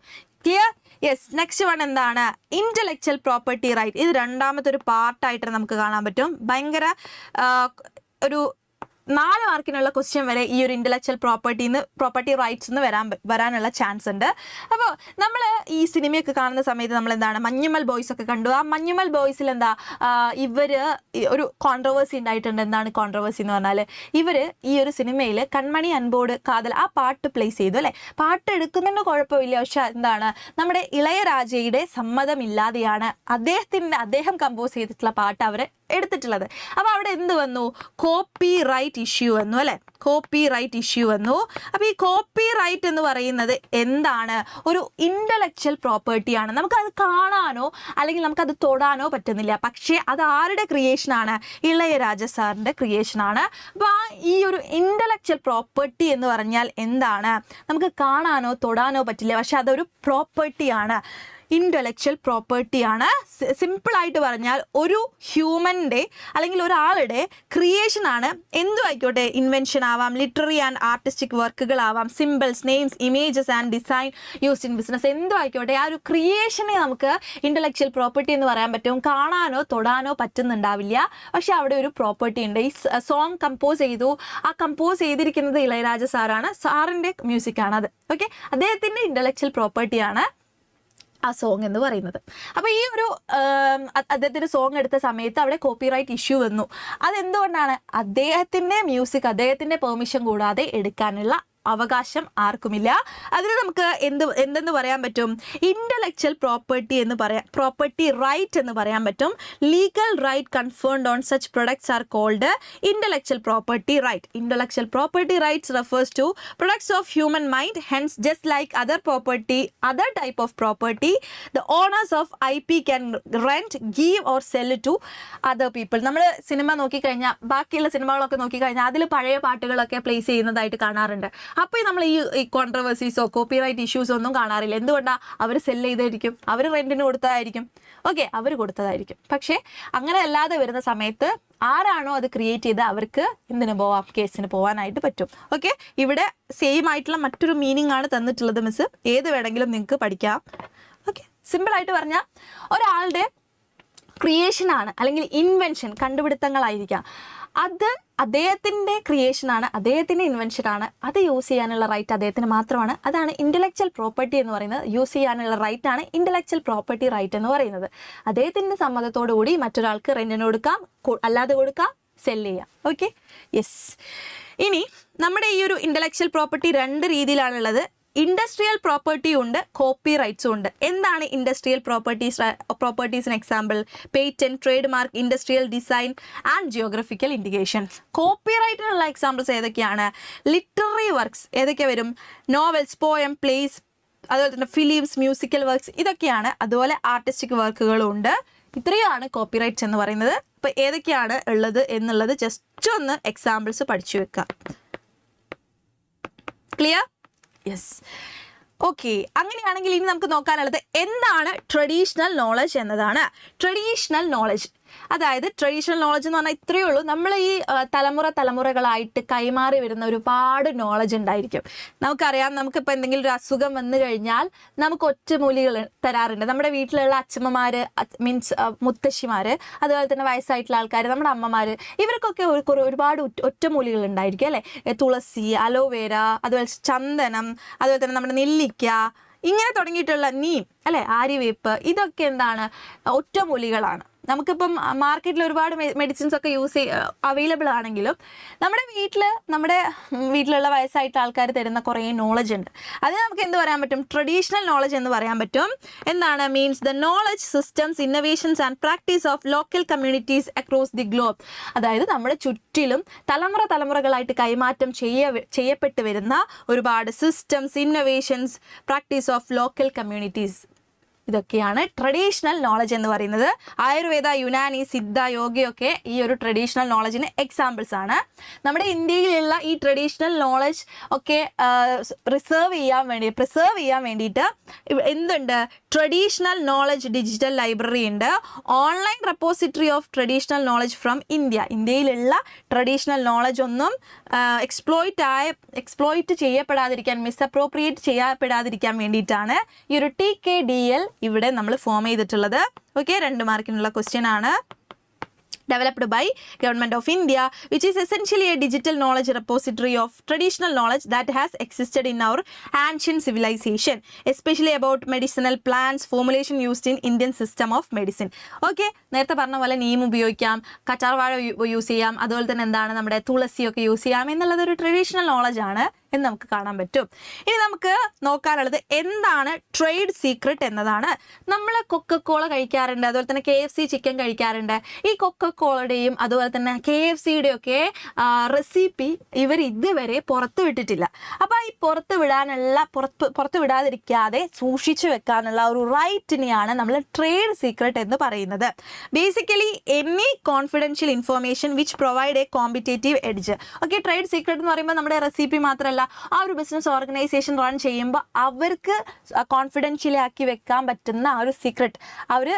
ക്ലിയർ? യെസ്, നെക്സ്റ്റ് വൺ എന്താണ്? Intellectual property right. ഇത് രണ്ടാമത്തെ ഒരു പാർട്ടായിട്ട് നമുക്ക് കാണാൻ പറ്റും. ഭയങ്കര ഒരു 4 മാർക്കിനുള്ള ക്വസ്റ്റ്യൻ വരെ ഈ ഒരു ഇന്റലക്ച്വൽ പ്രോപ്പർട്ടി റൈറ്റ്സ് എന്ന് വരാനുള്ള ചാൻസ് ഉണ്ട്. അപ്പോൾ നമ്മൾ ഈ സിനിമയൊക്കെ കാണുന്ന സമയത്ത് നമ്മൾ എന്താണ് മഞ്ഞുമൽ ബോയ്സ് ഒക്കെ കണ്ടു. ആ മഞ്ഞുമൽ ബോയ്സിൽ എന്താ ഇവർ ഒരു കോൺട്രവേഴ്സി ഉണ്ടായിട്ടുണ്ട്. എന്താണ് കോൺട്രവേഴ്സി എന്ന് പറഞ്ഞാൽ ഇവർ ഈ ഒരു സിനിമയിൽ കൺമണി അൻപോട് കാതൽ ആ പാട്ട് പ്ലേസ് ചെയ്തു അല്ലേ. പാട്ട് എടുക്കുന്നതിന് കുഴപ്പമില്ല, പക്ഷെ എന്താണ് നമ്മുടെ ഇളയരാജയുടെ സമ്മതമില്ലാതെയാണ് അദ്ദേഹം കമ്പോസ് ചെയ്തിട്ടുള്ള പാട്ട് അവർ എടുത്തിട്ടുള്ളത്. അപ്പോൾ അവിടെ എന്ത് വന്നു? കോപ്പി റൈറ്റ് ഇഷ്യൂ വന്നു അല്ലേ. കോപ്പി റൈറ്റ് ഇഷ്യൂ വന്നു. അപ്പോൾ ഈ കോപ്പി റൈറ്റ് എന്ന് പറയുന്നത് എന്താണ്? ഒരു ഇന്റലക്ച്വൽ പ്രോപ്പർട്ടിയാണ്. നമുക്കത് കാണാനോ അല്ലെങ്കിൽ നമുക്കത് തൊടാനോ പറ്റുന്നില്ല. പക്ഷേ അത് ആരുടെ ക്രിയേഷനാണ്? ഇളയരാജ സാറിൻ്റെ ക്രിയേഷനാണ്. അപ്പോൾ ഈ ഒരു ഇന്റലക്ച്വൽ പ്രോപ്പർട്ടി എന്ന് പറഞ്ഞാൽ എന്താണ്? നമുക്ക് കാണാനോ തൊടാനോ പറ്റില്ല, പക്ഷെ അതൊരു പ്രോപ്പർട്ടിയാണ്, ഇന്റലക്ച്വൽ പ്രോപ്പർട്ടിയാണ്. സിമ്പിളായിട്ട് പറഞ്ഞാൽ ഒരു ഹ്യൂമൻ്റെ അല്ലെങ്കിൽ ഒരാളുടെ ക്രിയേഷനാണ്. എന്തും ആയിക്കോട്ടെ, ഇൻവെൻഷൻ ആവാം, ലിറ്റററി ആൻഡ് ആർട്ടിസ്റ്റിക് വർക്കുകളാവാം, symbols, names, images and design used in business, എന്തും ആയിക്കോട്ടെ ആ ഒരു ക്രിയേഷനെ നമുക്ക് ഇന്റലക്ച്വൽ പ്രോപ്പർട്ടി എന്ന് പറയാൻ പറ്റും. കാണാനോ തൊടാനോ പറ്റുന്നുണ്ടാവില്ല, പക്ഷെ അവിടെ ഒരു പ്രോപ്പർട്ടി ഉണ്ട്. ഈ സോങ് കമ്പോസ് ചെയ്തു, ആ കമ്പോസ് ചെയ്തിരിക്കുന്നത് ഇളയരാജ സാറാണ്, സാറിൻ്റെ മ്യൂസിക്കാണ് അത്. ഓക്കെ, അദ്ദേഹത്തിൻ്റെ ഇന്റലക്ച്വൽ പ്രോപ്പർട്ടിയാണ് ആ സോങ് എന്ന് പറയുന്നത്. അപ്പോൾ ഈ ഒരു അദ്ദേഹത്തിൻ്റെ സോങ് എടുത്ത സമയത്ത് അവിടെ കോപ്പിറൈറ്റ് ഇഷ്യൂ വന്നു. അതെന്തുകൊണ്ടാണ്? അദ്ദേഹത്തിൻ്റെ മ്യൂസിക് അദ്ദേഹത്തിൻ്റെ പെർമിഷൻ കൂടാതെ എടുക്കാനുള്ള അവകാശം ആർക്കുമില്ല. അതിന് നമുക്ക് എന്തെന്ന് പറയാൻ പറ്റും? ഇന്റലക്ച്വൽ പ്രോപ്പർട്ടി എന്ന് പറയാം, പ്രോപ്പർട്ടി റൈറ്റ് എന്ന് പറയാൻ പറ്റും. Legal right conferred on such products are called intellectual property right. Intellectual property rights refers to products of human mind. Hence just like other type of property the owners of IP can rent, give or sell to other people. നമ്മൾ cinema നോക്കിക്കഴിഞ്ഞാൽ, ബാക്കിയുള്ള സിനിമകളൊക്കെ നോക്കിക്കഴിഞ്ഞാൽ അതിൽ പഴയ പാട്ടുകളൊക്കെ place ചെയ്യുന്നതായിട്ട് കാണാറുണ്ട്. അപ്പോൾ നമ്മൾ ഈ കോൺട്രവേഴ്സീസോ കോപ്പിറൈറ്റ് ഇഷ്യൂസോ ഒന്നും കാണാറില്ല. എന്തുകൊണ്ടാണ്? അവർ സെല് ചെയ്തായിരിക്കും, അവർ റെന്റിന് കൊടുത്തതായിരിക്കും. ഓക്കെ, അവർ കൊടുത്തതായിരിക്കും. പക്ഷേ അങ്ങനെ അല്ലാതെ വരുന്ന സമയത്ത് ആരാണോ അത് ക്രിയേറ്റ് ചെയ്ത് അവർക്ക് എന്തിനു പോവാം? കേസിന് പോകാനായിട്ട് പറ്റും. ഓക്കെ, ഇവിടെ സെയിം ആയിട്ടുള്ള മറ്റൊരു മീനിങ് ആണ് തന്നിട്ടുള്ളത് മിസ്. ഏത് വേണമെങ്കിലും നിങ്ങൾക്ക് പഠിക്കാം. ഓക്കെ, സിമ്പിളായിട്ട് പറഞ്ഞാൽ ഒരാളുടെ ക്രിയേഷനാണ് അല്ലെങ്കിൽ ഇൻവെൻഷൻ, കണ്ടുപിടുത്തങ്ങളായിരിക്കാം, അത് അദ്ദേഹത്തിൻ്റെ ക്രിയേഷനാണ്, അദ്ദേഹത്തിൻ്റെ ഇൻവെൻഷനാണ്. അത് യൂസ് ചെയ്യാനുള്ള റൈറ്റ് അദ്ദേഹത്തിന് മാത്രമാണ്. അതാണ് ഇൻ്റലക്ച്വൽ പ്രോപ്പർട്ടി എന്ന് പറയുന്നത്. യൂസ് ചെയ്യാനുള്ള റൈറ്റാണ് ഇൻ്റലക്ച്വൽ പ്രോപ്പർട്ടി റൈറ്റ് എന്ന് പറയുന്നത്. അദ്ദേഹത്തിൻ്റെ സമ്മതത്തോടു കൂടി മറ്റൊരാൾക്ക് റെന്റിന് കൊടുക്കാം, അല്ലാതെ കൊടുക്കാം, സെല് ചെയ്യാം. Okay, yes. ഇനി നമ്മുടെ ഈ ഒരു ഇൻ്റലക്ച്വൽ പ്രോപ്പർട്ടി 2 രീതിയിലാണുള്ളത്. ഇൻഡസ്ട്രിയൽ പ്രോപ്പർട്ടി ഉണ്ട്, കോപ്പി റൈറ്റ്സും ഉണ്ട്. എന്താണ് ഇൻഡസ്ട്രിയൽ പ്രോപ്പർട്ടീസിന് example? Patent, trademark, industrial design and geographical indication. കോപ്പി റൈറ്റിനുള്ള എക്സാമ്പിൾസ് ഏതൊക്കെയാണ്? ലിറ്റററി വർക്ക്സ് ഏതൊക്കെ വരും? നോവൽസ്, പോയം, പ്ലേസ്, അതുപോലെ തന്നെ ഫിലിംസ്, മ്യൂസിക്കൽ വർക്ക്സ്, ഇതൊക്കെയാണ്. അതുപോലെ ആർട്ടിസ്റ്റിക് വർക്കുകളും ഉണ്ട്. ഇത്രയാണ് കോപ്പി റൈറ്റ്സ് എന്ന് പറയുന്നത്. അപ്പോൾ ഏതൊക്കെയാണ് ഉള്ളത് എന്നുള്ളത് ജസ്റ്റ് ഒന്ന് എക്സാമ്പിൾസ് പഠിച്ചു വെക്കാം. ക്ലിയർ? യെസ്. ഓക്കെ, അങ്ങനെയാണെങ്കിൽ ഇനി നമുക്ക് നോക്കാനുള്ളത് എന്താണ് ട്രഡീഷണൽ നോളജ് എന്നതാണ്. ട്രഡീഷണൽ നോളജ്, അതായത് ട്രഡീഷണൽ നോളജ് എന്ന് പറഞ്ഞാൽ ഇത്രയേ ഉള്ളൂ. നമ്മൾ ഈ തലമുറകളായിട്ട് കൈമാറി വരുന്ന ഒരുപാട് നോളജ് ഉണ്ടായിരിക്കും. നമുക്കറിയാം, നമുക്കിപ്പോൾ എന്തെങ്കിലും ഒരു അസുഖം വന്നു കഴിഞ്ഞാൽ നമുക്ക് ഒറ്റമൂലികൾ തരാറുണ്ട്. നമ്മുടെ വീട്ടിലുള്ള അച്ഛമ്മമാർ, മീൻസ് മുത്തശ്ശിമാർ, അതുപോലെ തന്നെ വയസ്സായിട്ടുള്ള ആൾക്കാർ, നമ്മുടെ അമ്മമാർ, ഇവർക്കൊക്കെ ഒരുപാട് ഒറ്റമൂലികൾ ഉണ്ടായിരിക്കും അല്ലേ? തുളസി, അലോവേര, അതുപോലെ ചന്ദനം, അതുപോലെ തന്നെ നമ്മുടെ നെല്ലിക്ക, ഇങ്ങനെ തുടങ്ങിയിട്ടുള്ള നീം അല്ലേ, ആര്യവേപ്പ്, ഇതൊക്കെ എന്താണ്? ഒറ്റമൂലികളാണ്. നമുക്കിപ്പം മാർക്കറ്റിൽ ഒരുപാട് മെഡിസിൻസ് ഒക്കെ അവൈലബിൾ ആണെങ്കിലും നമ്മുടെ വീട്ടിലുള്ള വയസ്സായിട്ട് ആൾക്കാർ തരുന്ന കുറേ നോളജ് ഉണ്ട്. അതിന് നമുക്ക് എന്ത് പറയാൻ പറ്റും? ട്രഡീഷണൽ നോളജ് എന്ന് പറയാൻ പറ്റും. എന്താണ്? Means the knowledge systems, innovations and practice of local communities across the globe. അതായത് നമ്മുടെ ചുറ്റിലും തലമുറകളായിട്ട് കൈമാറ്റം ചെയ്യപ്പെട്ട് വരുന്ന ഒരുപാട് systems, innovations, practice of local communities, ഇതൊക്കെയാണ് ട്രഡീഷണൽ നോളജ് എന്ന് പറയുന്നത്. ആയുർവേദ, യുനാനി, സിദ്ധ, യോഗയൊക്കെ ഈ ഒരു ട്രഡീഷണൽ നോളജിന് എക്സാമ്പിൾസ് ആണ്. നമ്മുടെ ഇന്ത്യയിലുള്ള ഈ ട്രഡീഷണൽ നോളജ് ഒക്കെ പ്രിസർവ് ചെയ്യാൻ വേണ്ടിയിട്ട് എന്തുണ്ട്? ട്രഡീഷണൽ നോളജ് ഡിജിറ്റൽ ലൈബ്രറി ഉണ്ട്. Online repository of traditional knowledge from India. ഇന്ത്യയിലുള്ള ട്രഡീഷണൽ നോളജ് ഒന്നും എക്സ്പ്ലോയിറ്റ് ചെയ്യപ്പെടാതിരിക്കാൻ, മിസ്അപ്രോപ്രിയേറ്റ് ചെയ്യപ്പെടാതിരിക്കാൻ വേണ്ടിയിട്ടാണ് ഈ ഒരു TKDL ഇവിടെ നമ്മൾ ഫോം ചെയ്തിട്ടുള്ളത്. ഓക്കെ, 2 മാർക്കിനുള്ള ക്വസ്റ്റ്യൻ ആണ്. Developed by Government of India, which is essentially a digital knowledge repository of traditional knowledge that has existed in our ancient civilization, especially about medicinal plants formulation used in Indian system of medicine. Okay, നേരത്തെ പറഞ്ഞ പോലെ നീം ഉപയോഗിക്കാം, കറ്റാർവാഴ use ചെയ്യാം, അതുപോലെ തന്നെ എന്താണ് നമ്മുടെ തുളസിയൊക്കെ യൂസ് ചെയ്യാം എന്നുള്ളത് ഒരു ട്രഡീഷണൽ നോളജ് ആണ് എന്ന് നമുക്ക് കാണാൻ പറ്റും. ഇനി നമുക്ക് നോക്കാനുള്ളത് എന്താണ് ട്രേഡ് സീക്രട്ട് എന്നതാണ്. നമ്മൾ കൊക്കക്കോള കഴിക്കാറുണ്ട്, അതുപോലെ തന്നെ KFC ചിക്കൻ കഴിക്കാറുണ്ട്. ഈ കൊക്കക്കോളയുടെയും അതുപോലെ തന്നെ KFCയുടെയും ഒക്കെ റെസിപ്പി ഇവർ ഇതുവരെ പുറത്തു വിട്ടിട്ടില്ല. അപ്പോൾ ഈ പുറത്തു വിടാതിരിക്കാതെ സൂക്ഷിച്ചു വെക്കാനുള്ള ഒരു റൈറ്റിനെയാണ് നമ്മൾ ട്രേഡ് സീക്രട്ട് എന്ന് പറയുന്നത്. Basically any confidential information which provide A competitive edge. Okay, trade secret എന്ന് പറയുമ്പോൾ നമ്മുടെ റെസിപ്പി മാത്രമല്ല, ആ ഒരു ബിസിനസ് ഓർഗനൈസേഷൻ റൺ ചെയ്യുമ്പോൾ അവർക്ക് കോൺഫിഡൻഷ്യലി ആക്കി വെക്കാൻ പറ്റുന്ന ആ ഒരു സീക്രട്ട്, അവർ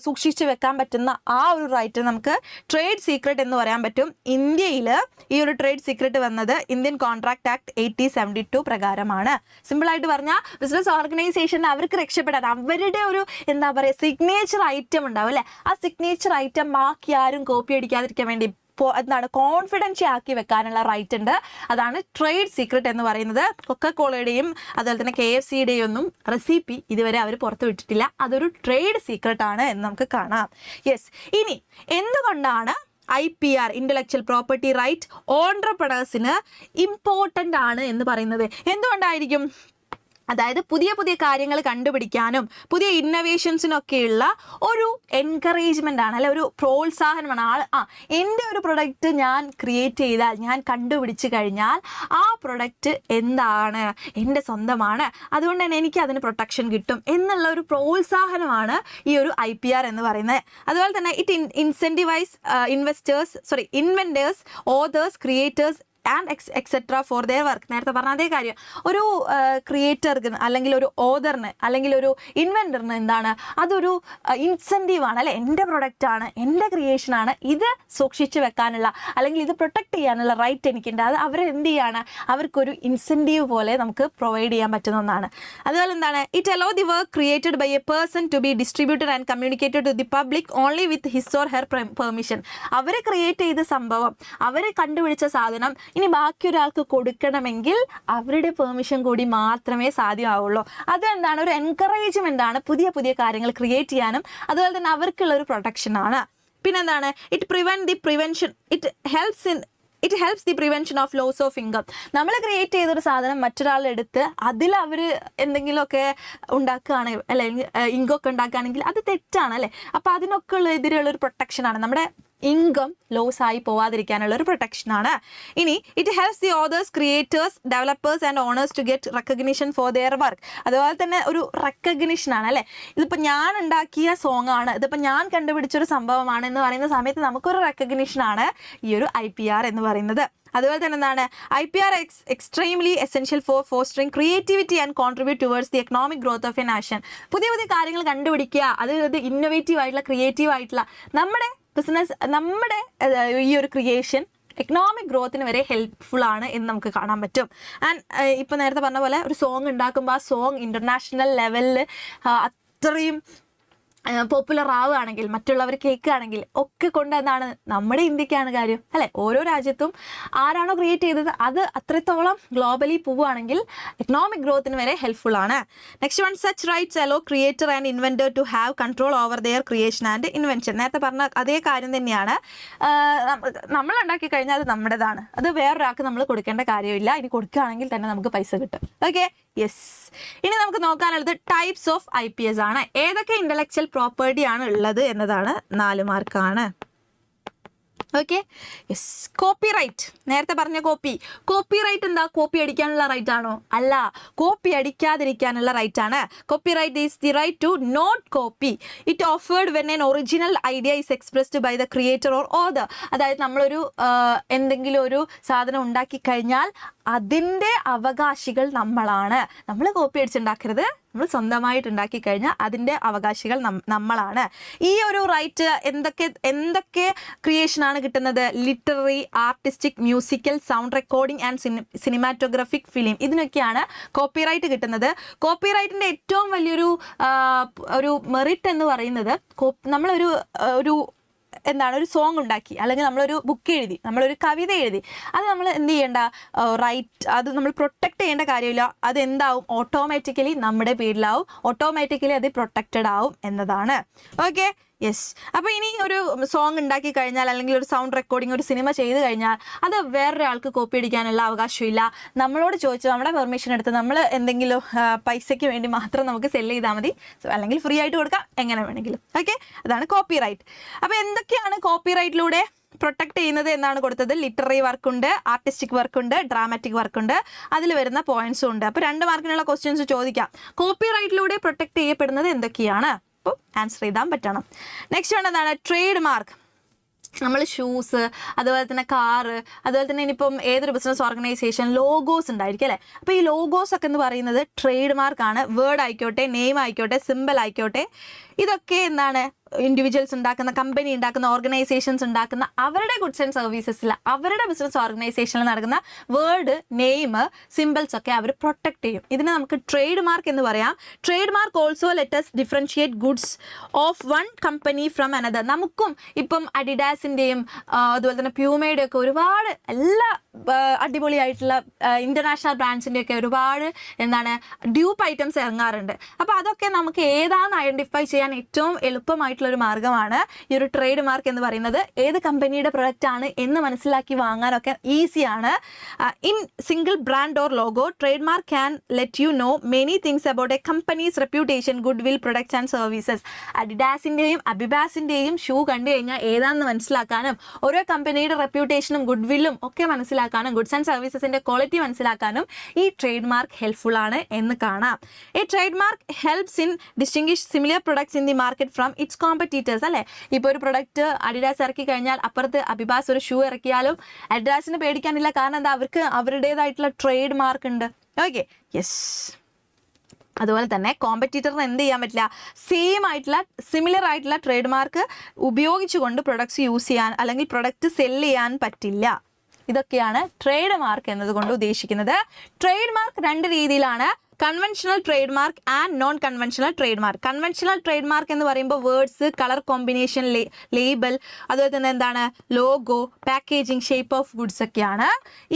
സൂക്ഷിച്ചു വെക്കാൻ പറ്റുന്ന ആ ഒരു റൈറ്റ് നമുക്ക് ട്രേഡ് സീക്രട്ട് എന്ന് പറയാൻ പറ്റും. ഇന്ത്യയിൽ ഈ ഒരു ട്രേഡ് സീക്രട്ട് വന്നത് ഇന്ത്യൻ കോൺട്രാക്ട് ആക്ട് 1872 പ്രകാരമാണ്. സിമ്പിളായിട്ട് പറഞ്ഞാൽ ബിസിനസ് ഓർഗനൈസേഷൻ അവർക്ക് രക്ഷപ്പെടാൻ അവരുടെ ഒരു എന്താ പറയുക സിഗ്നേച്ചർ ഐറ്റം ഉണ്ടാവും അല്ലേ, ആ സിഗ്നേച്ചർ ഐറ്റം ബാക്കി ആരും കോപ്പി അടിക്കാതിരിക്കാൻ വേണ്ടി എന്താണ് കോൺഫിഡൻഷ്യൽ ആക്കി വെക്കാനുള്ള റൈറ്റ് ഉണ്ട്. അതാണ് ട്രേഡ് സീക്രട്ട് എന്ന് പറയുന്നത്. കൊക്കക്കോളയുടെയും അതുപോലെ തന്നെ KFCയുടെയും ഒന്നും റെസിപ്പി ഇതുവരെ അവർ പുറത്തു വിട്ടിട്ടില്ല. അതൊരു ട്രേഡ് സീക്രട്ട് ആണ് എന്ന് നമുക്ക് കാണാം. യെസ്. ഇനി എന്തുകൊണ്ടാണ് IPR ഇന്റലക്ച്വൽ പ്രോപ്പർട്ടി റൈറ്റ് ഓൺട്രപ്രണേഴ്സിന് ഇമ്പോർട്ടൻ്റ് ആണ് എന്ന് പറയുന്നത്? എന്തുകൊണ്ടായിരിക്കും? അതായത് പുതിയ കാര്യങ്ങൾ കണ്ടുപിടിക്കാനും പുതിയ ഇന്നോവേഷൻസിനൊക്കെയുള്ള ഒരു എൻകറേജ്മെൻ്റ് ആണ്, അല്ലെ ഒരു പ്രോത്സാഹനമാണ്. എൻ്റെ ഒരു പ്രൊഡക്റ്റ് ഞാൻ ക്രിയേറ്റ് ചെയ്താൽ, ഞാൻ കണ്ടുപിടിച്ച് കഴിഞ്ഞാൽ ആ പ്രൊഡക്റ്റ് എന്താണ്, എൻ്റെ സ്വന്തമാണ്, അതുകൊണ്ട് തന്നെ എനിക്ക് അതിന് പ്രൊട്ടക്ഷൻ കിട്ടും എന്നുള്ള ഒരു പ്രോത്സാഹനമാണ് ഈ ഒരു IPR എന്ന് പറയുന്നത്. അതുപോലെ തന്നെ it incentivise inventors, authors, creators and etcetera for their work. നേരത്തെ പറഞ്ഞ അതേ കാര്യം. ഒരു ക്രിയേറ്റർക്ക് അല്ലെങ്കിൽ ഒരു ഓതറിന് അല്ലെങ്കിൽ ഒരു ഇൻവെൻറ്ററിന് എന്താണ്, അതൊരു ഇൻസെൻറ്റീവാണ് അല്ലേ, എൻ്റെ പ്രൊഡക്റ്റാണ്, എൻ്റെ ക്രിയേഷനാണ്, ഇത് സൂക്ഷിച്ച് വെക്കാനുള്ള അല്ലെങ്കിൽ ഇത് പ്രൊട്ടക്റ്റ് ചെയ്യാനുള്ള റൈറ്റ് എനിക്കുണ്ട്. അത് അവരെന്ത് ചെയ്യാണ്, അവർക്കൊരു ഇൻസെൻറ്റീവ് പോലെ നമുക്ക് പ്രൊവൈഡ് ചെയ്യാൻ പറ്റുന്ന ഒന്നാണ്. അതുപോലെ എന്താണ്, it allow the work created by a person to be distributed and communicated to the public only with his or her permission. അവർ ക്രിയേറ്റ് ചെയ്ത സംഭവം, അവർ കണ്ടുപിടിച്ച സാധനം ഇനി ബാക്കി ഒരാൾക്ക് കൊടുക്കണമെങ്കിൽ അവരുടെ പെർമിഷൻ കൂടി മാത്രമേ സാധ്യമാവുള്ളൂ. അതെന്താണ്, ഒരു എൻകറേജ്മെൻ്റ് ആണ് പുതിയ കാര്യങ്ങൾ ക്രിയേറ്റ് ചെയ്യാനും അതുപോലെ തന്നെ അവർക്കുള്ള ഒരു പ്രൊട്ടക്ഷൻ ആണ്. പിന്നെന്താണ്, it helps in it helps the prevention of loss of income. നമ്മൾ ക്രിയേറ്റ് ചെയ്തൊരു സാധനം മറ്റൊരാളെടുത്ത് അതിൽ അവർ എന്തെങ്കിലുമൊക്കെ ഉണ്ടാക്കുകയാണെങ്കിൽ അല്ലെങ്കിൽ ഇൻകം ഉണ്ടാക്കുകയാണെങ്കിൽ അത് തെറ്റാണ് അല്ലേ. അപ്പോൾ അതിനൊക്കെ എതിരെയുള്ളൊരു പ്രൊട്ടക്ഷനാണ്, നമ്മുടെ ഇൻകം ലോസ് ആയി പോവാതിരിക്കാനുള്ള ഒരു പ്രൊട്ടക്ഷനാണ്. ഇനി it helps the authors, creators, developers and owners to get recognition for their work. അതുപോലെ തന്നെ ഒരു റെക്കഗ്നിഷനാണ് അല്ലേ. ഇതിപ്പോൾ ഞാൻ ഉണ്ടാക്കിയ സോങ് ആണ്, ഇതിപ്പോൾ ഞാൻ കണ്ടുപിടിച്ചൊരു സംഭവമാണ് എന്ന് പറയുന്ന സമയത്ത് നമുക്കൊരു റെക്കഗ്നിഷനാണ് ഈ ഒരു IPR എന്ന് പറയുന്നത്. അതുപോലെ തന്നെ എന്താണ്, IPR extremely essential for fostering creativity and contribute towards the economic growth of A nation. പുതിയ പുതിയ കാര്യങ്ങൾ കണ്ടുപിടിക്കുക, അത് ഇന്നോവേറ്റീവ് ആയിട്ടുള്ള ക്രിയേറ്റീവ് ആയിട്ടുള്ള നമ്മുടെ ബിസിനസ്, നമ്മുടെ ഈ ഒരു ക്രിയേഷൻ എക്കണോമിക് ഗ്രോത്തിന് വരെ ഹെൽപ്ഫുൾ ആണ് എന്ന് നമുക്ക് കാണാൻ പറ്റും. ആൻഡ് ഇപ്പോൾ നേരത്തെ പറഞ്ഞ പോലെ ഒരു സോങ് ഉണ്ടാക്കുമ്പോൾ ആ സോങ് ഇൻ്റർനാഷണൽ ലെവലിൽ അത്രയും പോപ്പുലർ ആവുകയാണെങ്കിൽ, മറ്റുള്ളവർ കേൾക്കുകയാണെങ്കിൽ ഒക്കെ കൊണ്ട് എന്താണ് നമ്മുടെ ഇന്ത്യക്കാണ് കാര്യം അല്ലേ. ഓരോ രാജ്യത്തും ആരാണോ ക്രിയേറ്റ് ചെയ്തത് അത് അത്രത്തോളം ഗ്ലോബലി പോവുകയാണെങ്കിൽ എക്കണോമിക് ഗ്രോത്തിന് വരെ ഹെൽപ്ഫുൾ ആണ്. Next one, such rights allow creator and inventor to have control over their creation and invention. നേരത്തെ പറഞ്ഞ അതേ കാര്യം തന്നെയാണ്. നമ്മൾ ഉണ്ടാക്കി കഴിഞ്ഞാൽ അത് നമ്മുടേതാണ്, അത് വേറൊരാൾക്ക് നമ്മൾ കൊടുക്കേണ്ട കാര്യമില്ല. ഇനി കൊടുക്കുകയാണെങ്കിൽ തന്നെ നമുക്ക് പൈസ കിട്ടും. Okay, yes. ഇനി നമുക്ക് നോക്കാനുള്ളത് ടൈപ്സ് ഓഫ് IPS ആണ്. ഏതൊക്കെ ഇന്റലക്ച്വൽ പ്രോപ്പർട്ടി ആണ് ഉള്ളത് എന്നതാണ്. 4 മാർക്കാണ്. Okay, yes. കോപ്പിറൈറ്റ്, നേരത്തെ പറഞ്ഞ കോപ്പിറൈറ്റ് എന്താ, കോപ്പി അടിക്കാനുള്ള റൈറ്റ് ആണോ? അല്ല, കോപ്പി അടിക്കാതിരിക്കാനുള്ള റൈറ്റ് ആണ്. Copyright is the right to not copy it offered when an original idea is expressed by the creator or author. അതായത് നമ്മളൊരു എന്തെങ്കിലും ഒരു സാധനം ഉണ്ടാക്കി കഴിഞ്ഞാൽ അതിൻ്റെ അവകാശികൾ നമ്മളാണ്. നമ്മൾ കോപ്പി അടിച്ചുണ്ടാക്കരുത്, നമ്മൾ സ്വന്തമായിട്ട് ഉണ്ടാക്കി കഴിഞ്ഞാൽ അതിൻ്റെ അവകാശികൾ നമ്മളാണ്. ഈ ഒരു റൈറ്റ് എന്തൊക്കെ ക്രിയേഷനാണ് കിട്ടുന്നത്? Literary, artistic, musical, sound recording and cinematographic film, ഇതിനൊക്കെയാണ് കോപ്പിറൈറ്റ് കിട്ടുന്നത്. കോപ്പിറൈറ്റിൻ്റെ ഏറ്റവും വലിയൊരു ഒരു മെറിറ്റ് എന്ന് പറയുന്നത്, നമ്മളൊരു ഒരു സോങ് ഉണ്ടാക്കി, അല്ലെങ്കിൽ നമ്മളൊരു ബുക്ക് എഴുതി, നമ്മളൊരു കവിത എഴുതി, അത് നമ്മൾ എന്ത് ചെയ്യേണ്ട, റൈറ്റ് അത് നമ്മൾ പ്രൊട്ടക്റ്റ് ചെയ്യേണ്ട കാര്യമില്ല. അത് എന്താവും, ഓട്ടോമാറ്റിക്കലി നമ്മുടെ പേരിലാവും, ഓട്ടോമാറ്റിക്കലി അത് പ്രൊട്ടക്റ്റഡ് ആവും എന്നതാണ്. Okay, yes. അപ്പോൾ ഇനി ഒരു സോങ് ഉണ്ടാക്കി കഴിഞ്ഞാൽ, അല്ലെങ്കിൽ ഒരു സൗണ്ട് റെക്കോർഡിംഗ്, ഒരു സിനിമ ചെയ്ത് കഴിഞ്ഞാൽ അത് വേറൊരാൾക്ക് കോപ്പി അടിക്കാനുള്ള അവകാശമില്ല. നമ്മളോട് ചോദിച്ച് നമ്മുടെ പെർമിഷൻ എടുത്ത് നമ്മൾ എന്തെങ്കിലും പൈസയ്ക്ക് വേണ്ടി മാത്രം നമുക്ക് സെല്ല് ചെയ്താൽ മതി, അല്ലെങ്കിൽ ഫ്രീ ആയിട്ട് കൊടുക്കാം, എങ്ങനെ വേണമെങ്കിലും. ഓക്കെ, അതാണ് കോപ്പിറൈറ്റ്. അപ്പോൾ എന്തൊക്കെയാണ് കോപ്പിറൈറ്റിലൂടെ പ്രൊട്ടക്ട് ചെയ്യുന്നത് എന്നാണ് കൊടുത്തത്. ലിറ്റററി വർക്കുണ്ട്, ആർട്ടിസ്റ്റിക് വർക്കുണ്ട്, ഡ്രാമാറ്റിക് വർക്കുണ്ട്, അതിൽ വരുന്ന പോയിന്റ്സും ഉണ്ട്. അപ്പോൾ 2 മാർക്കിനുള്ള ക്വസ്റ്റ്യൻസ് ചോദിക്കാം. കോപ്പിറൈറ്റിലൂടെ പ്രൊട്ടക്ട് ചെയ്യപ്പെടുന്നത് എന്തൊക്കെയാണ്? അപ്പോൾ ആൻസർ ചെയ്താൻ പറ്റണം. നെക്സ്റ്റ് വൺ എന്താണ്? Trade mark. നമ്മൾ ഷൂസ്, അതുപോലെ തന്നെ കാറ്, അതുപോലെ തന്നെ ഇനിയിപ്പം ഏതൊരു ബിസിനസ് ഓർഗനൈസേഷൻ ലോഗോസ് ഉണ്ടായിരിക്കും അല്ലേ. അപ്പോൾ ഈ ലോഗോസ് ഒക്കെ എന്ന് പറയുന്നത് ട്രേഡ് മാർക്കാണ്. വേർഡ് ആയിക്കോട്ടെ, നെയിം ആയിക്കോട്ടെ, സിമ്പിൾ ആയിക്കോട്ടെ, ഇതൊക്കെ എന്താണ്, ഇൻഡിവിജ്വൽസ് ഉണ്ടാക്കുന്ന, കമ്പനി ഉണ്ടാക്കുന്ന, ഓർഗനൈസേഷൻസ് ഉണ്ടാക്കുന്ന അവരുടെ ഗുഡ്സ് ആൻഡ് സർവീസസിൽ, അവരുടെ ബിസിനസ് ഓർഗനൈസേഷനിൽ നടക്കുന്ന വേർഡ്, നെയിം, സിമ്പിൾസ് ഒക്കെ അവർ പ്രൊട്ടക്ട് ചെയ്യും. ഇതിനെ നമുക്ക് ട്രേഡ് മാർക്ക് എന്ന് പറയാം. Trade mark also let's differentiate goods of one company from another. നമുക്കും ഇപ്പം അഡിഡാസിൻ്റെയും അതുപോലെ തന്നെ പ്യൂമയുടെ ഒക്കെ ഒരുപാട് എല്ലാ അടിപൊളിയായിട്ടുള്ള ഇൻ്റർനാഷണൽ ബ്രാൻഡ്സിൻ്റെ ഒക്കെ ഒരുപാട് ഡ്യൂപ്പ് ഐറ്റംസ് ഇറങ്ങാറുണ്ട്. അപ്പോൾ അതൊക്കെ നമുക്ക് ഏതാണെന്ന് ഐഡൻറ്റിഫൈ ചെയ്യാൻ ഏറ്റവും എളുപ്പമായിട്ടുള്ളൊരു മാർഗ്ഗമാണ് ഈ ഒരു ട്രേഡ് മാർക്ക് എന്ന് പറയുന്നത്. ഏത് കമ്പനിയുടെ പ്രൊഡക്റ്റ് ആണ് എന്ന് മനസ്സിലാക്കി വാങ്ങാനൊക്കെ ഈസിയാണ്. In single brand or logo, trademark can let you know many things about a company's reputation, goodwill, products and services. അഡിഡാസിൻ്റെയും അബിബാസിൻ്റെയും ഷൂ കണ്ടു കഴിഞ്ഞാൽ ഏതാണെന്ന് മനസ്സിലാക്കാനും, ഓരോ കമ്പനിയുടെ റെപ്യൂട്ടേഷനും ഗുഡ് വില്ലും ഒക്കെ മനസ്സിലാക്കാനും, ഗുഡ്സ് ആൻഡ് സർവീസസിൻ്റെ ക്വാളിറ്റി മനസ്സിലാക്കാനും ഈ ട്രേഡ് മാർക്ക് ഹെൽപ്ഫുൾ ആണ് എന്ന് കാണാം. A trade mark helps in distinguish similar products in the market from it's competitors അല്ലേ. ഇപ്പോൾ ഒരു പ്രൊഡക്റ്റ് അഡിഡാസ് ഇറക്കി കഴിഞ്ഞാൽ അപ്പുറത്ത് അബിബാസ് ഒരു ഷൂ ഇറക്കിയാലും അഡിഡാസിന് പേടിക്കാനില്ല. കാരണം എന്താ, അവർക്ക് അവരുടേതായിട്ടുള്ള ട്രേഡ് മാർക്ക് ഉണ്ട്. Okay, yes. അതുപോലെ തന്നെ കോമ്പറ്റീറ്ററിന് എന്ത് ചെയ്യാൻ പറ്റില്ല, സെയിം ആയിട്ടുള്ള സിമിലർ ആയിട്ടുള്ള ട്രേഡ് മാർക്ക് ഉപയോഗിച്ചുകൊണ്ട് പ്രൊഡക്ട്സ് യൂസ് ചെയ്യാൻ അല്ലെങ്കിൽ പ്രൊഡക്റ്റ് സെല്ല് ചെയ്യാൻ പറ്റില്ല. ഇതൊക്കെയാണ് ട്രേഡ് മാർക്ക് എന്നതുകൊണ്ട് ഉദ്ദേശിക്കുന്നത്. ട്രേഡ് മാർക്ക് 2 രീതിയിലാണ്. Conventional trade mark and non conventional trade mark. Conventional trade mark എന്ന് പറയുമ്പോൾ വേർഡ്സ്, കളർ കോമ്പിനേഷൻ, ലേബൽ, അതുപോലെ തന്നെ logo, packaging, shape of goods ഒക്കെയാണ്.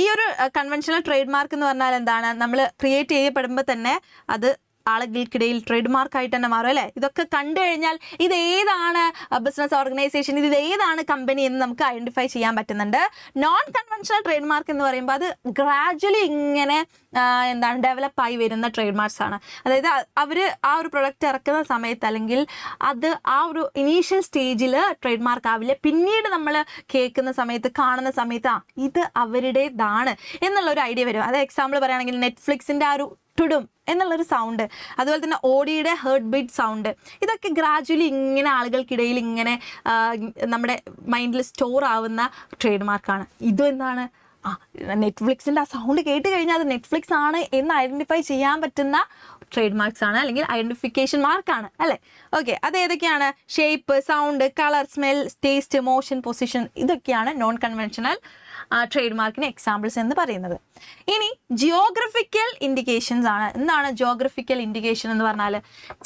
ഈ ഒരു കൺവെൻഷണൽ ട്രേഡ് മാർക്ക് എന്ന് പറഞ്ഞാൽ നമ്മൾ ക്രിയേറ്റ് ചെയ്യപ്പെടുമ്പോൾ തന്നെ അത് ആളുകൾക്കിടയിൽ ട്രേഡ് മാർക്കായിട്ട് തന്നെ മാറും അല്ലേ. ഇതൊക്കെ കണ്ടു കഴിഞ്ഞാൽ ഇത് ഏതാണ് ബിസിനസ് ഓർഗനൈസേഷൻ, ഇത് ഏതാണ് കമ്പനി എന്ന് നമുക്ക് ഐഡന്റിഫൈ ചെയ്യാൻ പറ്റുന്നുണ്ട്. നോൺ കൺവെൻഷണൽ ട്രേഡ് മാർക്ക് എന്ന് പറയുമ്പോൾ അത് ഗ്രാജുവലി ഇങ്ങനെ എന്താണ് ഡെവലപ്പായി വരുന്ന ട്രേഡ് മാർക്സ് ആണ്. അതായത് അവർ ആ ഒരു പ്രൊഡക്റ്റ് ഇറക്കുന്ന സമയത്ത് അല്ലെങ്കിൽ അത് ആ ഒരു ഇനീഷ്യൽ സ്റ്റേജിൽ ട്രേഡ് മാർക്ക് ആവില്ല. പിന്നീട് നമ്മൾ കേൾക്കുന്ന സമയത്ത് കാണുന്ന സമയത്ത് ഇത് അവരുടേതാണ് എന്നുള്ളൊരു ഐഡിയ വരും. അത് എക്സാമ്പിൾ പറയുകയാണെങ്കിൽ നെറ്റ്ഫ്ലിക്സിൻ്റെ ആ ഒരു ടുടും എന്നുള്ളൊരു സൗണ്ട്, അതുപോലെ തന്നെ ഓഡിയുടെ ഹേർട്ട് ബീറ്റ് സൗണ്ട്, ഇതൊക്കെ ഗ്രാജുവലി ഇങ്ങനെ ആളുകൾക്കിടയിൽ ഇങ്ങനെ നമ്മുടെ മൈൻഡിൽ സ്റ്റോർ ആവുന്ന ട്രേഡ് മാർക്കാണ്. ഇതും എന്താണ് നെറ്റ്ഫ്ലിക്സിൻ്റെ ആ സൗണ്ട് കേട്ട് കഴിഞ്ഞാൽ അത് നെറ്റ്ഫ്ലിക്സ് ആണ് എന്ന് ഐഡൻറ്റിഫൈ ചെയ്യാൻ പറ്റുന്ന ട്രേഡ് മാർക്സ് ആണ്, അല്ലെങ്കിൽ ഐഡൻറ്റിഫിക്കേഷൻ മാർക്കാണ് അല്ലേ. ഓക്കെ, അത് ഏതൊക്കെയാണ്? Shape, sound, colour, smell, taste, motion, position, ഇതൊക്കെയാണ് നോൺ കൺവെൻഷണൽ ട്രേഡ് മാർക്കിന് എക്സാമ്പിൾസ് എന്ന് പറയുന്നത്. ഇനി ജിയോഗ്രഫിക്കൽ ഇൻഡിക്കേഷൻസ് ആണ്. എന്താണ് ജിയോഗ്രഫിക്കൽ ഇൻഡിക്കേഷൻ എന്ന് പറഞ്ഞാൽ?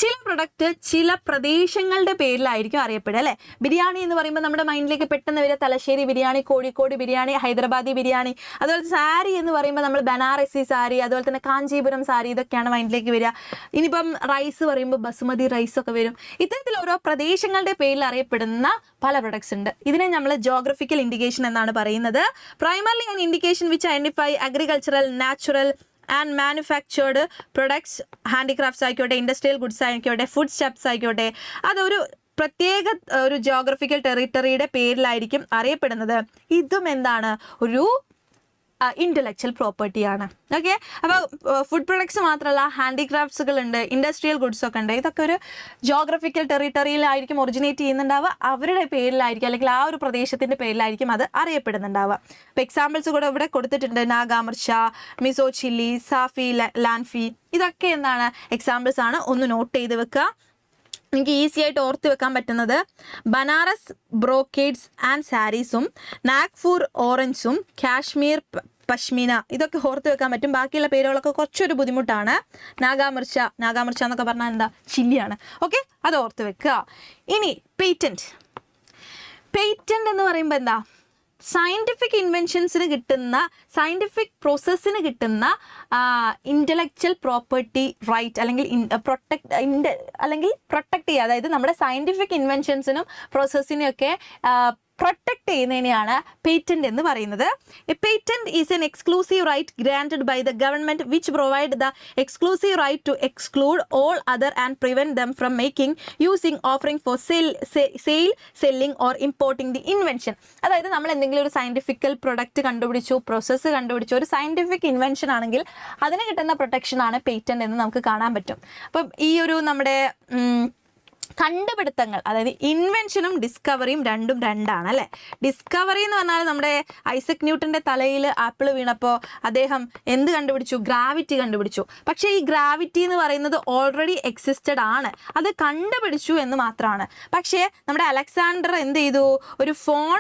ചില പ്രൊഡക്റ്റ് ചില പ്രദേശങ്ങളുടെ പേരിലായിരിക്കും അറിയപ്പെടുക അല്ലേ. ബിരിയാണി എന്ന് പറയുമ്പോൾ നമ്മുടെ മൈൻഡിലേക്ക് പെട്ടെന്ന് വരിക തലശ്ശേരി ബിരിയാണി, കോഴിക്കോട് ബിരിയാണി, ഹൈദരാബാദി ബിരിയാണി. അതുപോലെ സാരി എന്ന് പറയുമ്പോൾ നമ്മൾ ബനാറസി സാരി, അതുപോലെ തന്നെ കാഞ്ചീപുരം സാരി, ഇതൊക്കെയാണ് മൈൻഡിലേക്ക് വരിക. ഇനിയിപ്പം റൈസ് പറയുമ്പോൾ ബസുമതി റൈസ് ഒക്കെ വരും. ഇത്തരത്തിൽ ഓരോ പ്രദേശങ്ങളുടെ പേരിൽ അറിയപ്പെടുന്ന പല പ്രൊഡക്ട്സ് ഉണ്ട്. ഇതിനെ നമ്മൾ ജിയോഗ്രഫിക്കൽ ഇൻഡിക്കേഷൻ എന്നാണ് പറയുന്നത്. Primarily an indication which identify agricultural, natural and manufactured products, handicrafts ആയിക്കോട്ടെ, ഇൻഡസ്ട്രിയൽ ഗുഡ്സ് ആയിക്കോട്ടെ, ഫുഡ് സ്റ്റെപ്സ് ആയിക്കോട്ടെ, അതൊരു പ്രത്യേക ഒരു ജിയോഗ്രഫിക്കൽ ടെറിട്ടറിയുടെ പേരിലായിരിക്കും അറിയപ്പെടുന്നത്. ഇതും എന്താണ്? ഒരു ഇൻ്റലക്ച്വൽ പ്രോപ്പർട്ടിയാണ്. ഓക്കെ, അപ്പോൾ ഫുഡ് പ്രൊഡക്ട്സ് മാത്രമല്ല, ഹാൻഡിക്രാഫ്റ്റ്സുകൾ ഉണ്ട്, ഇൻഡസ്ട്രിയൽ ഗുഡ്സ് ഒക്കെ ഉണ്ട്. ഇതൊക്കെ ഒരു ജിയോഗ്രഫിക്കൽ ടെറിട്ടറിയിലായിരിക്കും ഒറിജിനേറ്റ് ചെയ്യുന്നുണ്ടാവുക, അവരുടെ പേരിലായിരിക്കും അല്ലെങ്കിൽ ആ ഒരു പ്രദേശത്തിൻ്റെ പേരിലായിരിക്കും അത് അറിയപ്പെടുന്നുണ്ടാവുക. ഇപ്പോൾ എക്സാമ്പിൾസ് കൂടെ ഇവിടെ കൊടുത്തിട്ടുണ്ട്. നാഗാമിർച്ച, മിസോ ചില്ലി, സാഫി, ലാൻഫി, ഇതൊക്കെ എന്താണ് എക്സാമ്പിൾസ് ആണ്. ഒന്ന് നോട്ട് ചെയ്ത് വെക്കുക. എനിക്ക് ഈസി ആയിട്ട് ഓർത്ത് വെക്കാൻ പറ്റുന്നത് ബനാറസ് ബ്രോക്കേഡ്സ് ആൻഡ് സാരീസും, നാഗ്പൂർ ഓറഞ്ചും, കാശ്മീർ പശ്മീന, ഇതൊക്കെ ഓർത്ത് വെക്കാൻ പറ്റും. ബാക്കിയുള്ള പേരുകളൊക്കെ കുറച്ചൊരു ബുദ്ധിമുട്ടാണ്. നാഗാമിർച്ച എന്നൊക്കെ പറഞ്ഞാൽ എന്താ? ചില്ലിയാണ്. ഓക്കെ, അത് ഓർത്ത് വെക്കുക. ഇനി പേറ്റന്റ് എന്ന് പറയുമ്പോൾ എന്താ? സയൻറ്റിഫിക് ഇൻവെൻഷൻസിന് കിട്ടുന്ന, സയൻറ്റിഫിക് പ്രോസസ്സിന് കിട്ടുന്ന ഇൻ്റലക്ച്വൽ പ്രോപ്പർട്ടി റൈറ്റ് അല്ലെങ്കിൽ പ്രൊട്ടക്ട് ചെയ്യുക. അതായത് നമ്മുടെ സയൻറ്റിഫിക് ഇൻവെൻഷൻസിനും പ്രോസസ്സിനെയൊക്കെ പ്രൊട്ടക്ട് ചെയ്യുന്നതിനെയാണ് പേറ്റന്റ് എന്ന് പറയുന്നത്. A patent is an exclusive right granted by the government which provide the exclusive right to exclude all other and prevent them from making, using, offering for sale, selling or importing the invention. അതായത് നമ്മൾ എന്തെങ്കിലും ഒരു scientifical product കണ്ടുപിടിച്ചു, process കണ്ടുപിടിച്ചു, ഒരു scientific invention ആണെങ്കിൽ അതിന് കിട്ടുന്ന പ്രൊട്ടക്ഷനാണ് പേറ്റന്റ് എന്ന് നമുക്ക് കാണാൻ പറ്റും. അപ്പം ഈ ഒരു നമ്മുടെ കണ്ടുപിടുത്തങ്ങൾ, അതായത് ഇൻവെൻഷനും ഡിസ്കവറിയും രണ്ടാണ് അല്ലേ. ഡിസ്കവറി എന്ന് പറഞ്ഞാൽ നമ്മുടെ ഐസക് ന്യൂട്ടൻ്റെ തലയിൽ ആപ്പിൾ വീണപ്പോൾ അദ്ദേഹം എന്ത് കണ്ടുപിടിച്ചു? ഗ്രാവിറ്റി കണ്ടുപിടിച്ചു. പക്ഷേ ഈ ഗ്രാവിറ്റി എന്ന് പറയുന്നത് ഓൾറെഡി എക്സിസ്റ്റഡ് ആണ്, അത് കണ്ടുപിടിച്ചു എന്ന് മാത്രമാണ്. പക്ഷേ നമ്മുടെ അലക്സാണ്ടർ എന്ത് ചെയ്തു? ഒരു ഫോൺ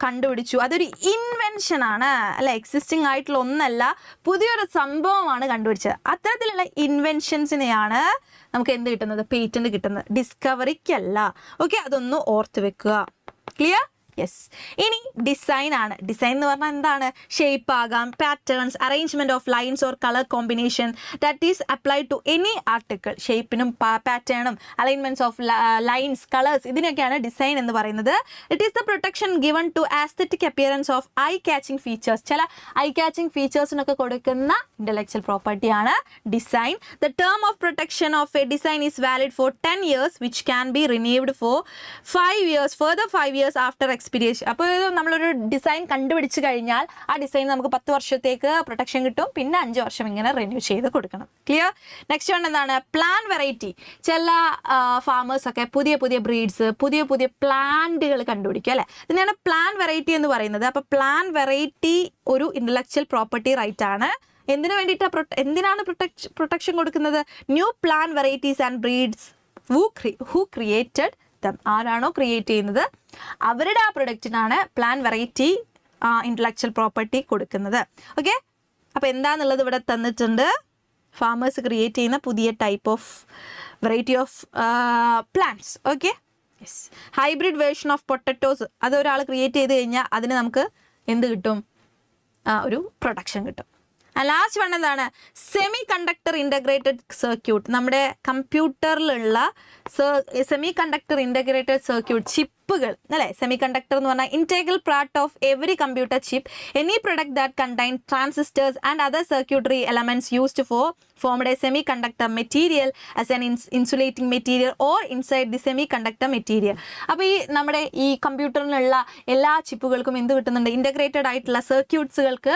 കണ്ടുപിടിച്ചു. അതൊരു ഇൻവെൻഷൻ ആണ് അല്ലെ, എക്സിസ്റ്റിംഗ് ആയിട്ടുള്ള ഒന്നല്ല, പുതിയൊരു സംഭവമാണ് കണ്ടുപിടിച്ചത്. അത്തരത്തിലുള്ള ഇൻവെൻഷൻസിനെയാണ് നമുക്ക് എന്ത് കിട്ടുന്നത്? പേറ്റന്റ് കിട്ടുന്നത്, ഡിസ്കവറിക്കല്ല. ഓക്കെ, അതൊന്ന് ഓർത്ത് വെക്കുക. ക്ലിയർ? യെസ്. ഇനി ഡിസൈൻ ആണ്. ഡിസൈൻ എന്ന് പറഞ്ഞാൽ എന്താണ്? ഷേപ്പ് ആകാം, patterns, arrangement of lines or colour combination that is applied to any article. ഷേപ്പിനും പാറ്റേണും അലൈൻമെന്റ്സ് ഓഫ് ലൈൻസ്, കളേഴ്സ്, ഇതിനൊക്കെയാണ് ഡിസൈൻ എന്ന് പറയുന്നത്. It is the protection given to aesthetic appearance of eye catching features. ചില eye catching ഫീച്ചേഴ്സിനൊക്കെ കൊടുക്കുന്ന intellectual പ്രോപ്പർട്ടിയാണ് design. The term of protection of a design is valid for 10 years which can be renewed for 5 years, further 5 years after expiration. അപ്പോൾ നമ്മളൊരു design കണ്ടുപിടിച്ച് കഴിഞ്ഞാൽ ആ design നമുക്ക് 10 വർഷത്തേക്ക് പ്രൊട്ടക്ഷൻ കിട്ടും, പിന്നെ 5 വർഷം ഇങ്ങനെ റിന്യൂ ചെയ്ത് കൊടുക്കണം. ക്ലിയർ? നെക്സ്റ്റ് വൺ എന്താണ്? Plan variety. ചില ഫാമേഴ്സൊക്കെ പുതിയ ബ്രീഡ്സ്, പുതിയ പ്ലാന്റുകൾ കണ്ടുപിടിക്കും അല്ലേ. ഇതിനാണ് പ്ലാൻ വെറൈറ്റി എന്ന് പറയുന്നത്. അപ്പോൾ പ്ലാൻ വെറൈറ്റി ഒരു ഇന്റലക്ച്വൽ പ്രോപ്പർട്ടി റൈറ്റ് ആണ്. എന്തിനു വേണ്ടിയിട്ടാണ് എന്തിനാണ് പ്രൊട്ടക്ഷൻ കൊടുക്കുന്നത്? New plan varieties and breeds who created dum. ആരാണോ ക്രിയേറ്റ് ചെയ്യുന്നത് അവരുടെ ആ പ്രൊഡക്റ്റിനാണ് പ്ലാൻ വെറൈറ്റി ഇന്റലക്ച്വൽ പ്രോപ്പർട്ടി കൊടുക്കുന്നത്. ഓക്കെ, അപ്പോൾ എന്താണെന്നുള്ളത് ഇവിടെ തന്നിട്ടുണ്ട്. ഫാമേഴ്സ് ക്രിയേറ്റ് ചെയ്യുന്ന പുതിയ type of variety of plants. Okay, yes. Hybrid version of potatoes, അത് ഒരാൾ ക്രിയേറ്റ് ചെയ്ത് കഴിഞ്ഞാൽ അതിന് നമുക്ക് എന്ത് കിട്ടും? ഒരു പ്രൊട്ടക്ഷൻ കിട്ടും. ലാസ്റ്റ് വൺ എന്താണ്? Semi conductor integrated circuit. നമ്മുടെ കമ്പ്യൂട്ടറിലുള്ള സെമി കണ്ടക്ടർ ഇൻ്റഗ്രേറ്റഡ് സർക്യൂട്ട് ചിപ്പുകൾ അല്ലേ? സെമി കണ്ടക്ടർ എന്ന് പറഞ്ഞാൽ integral part of every computer chip, any product that contain transistors and other circuitry elements used for formed a semiconductor material as an insulating material or inside the semiconductor material. അപ്പോൾ ഈ നമ്മുടെ ഈ കമ്പ്യൂട്ടറിലുള്ള എല്ലാ ചിപ്പുകൾക്കും എന്ത് കിട്ടുന്നുണ്ട്? Integrated ആയിട്ടുള്ള സർക്യൂട്ട്സുകൾക്ക്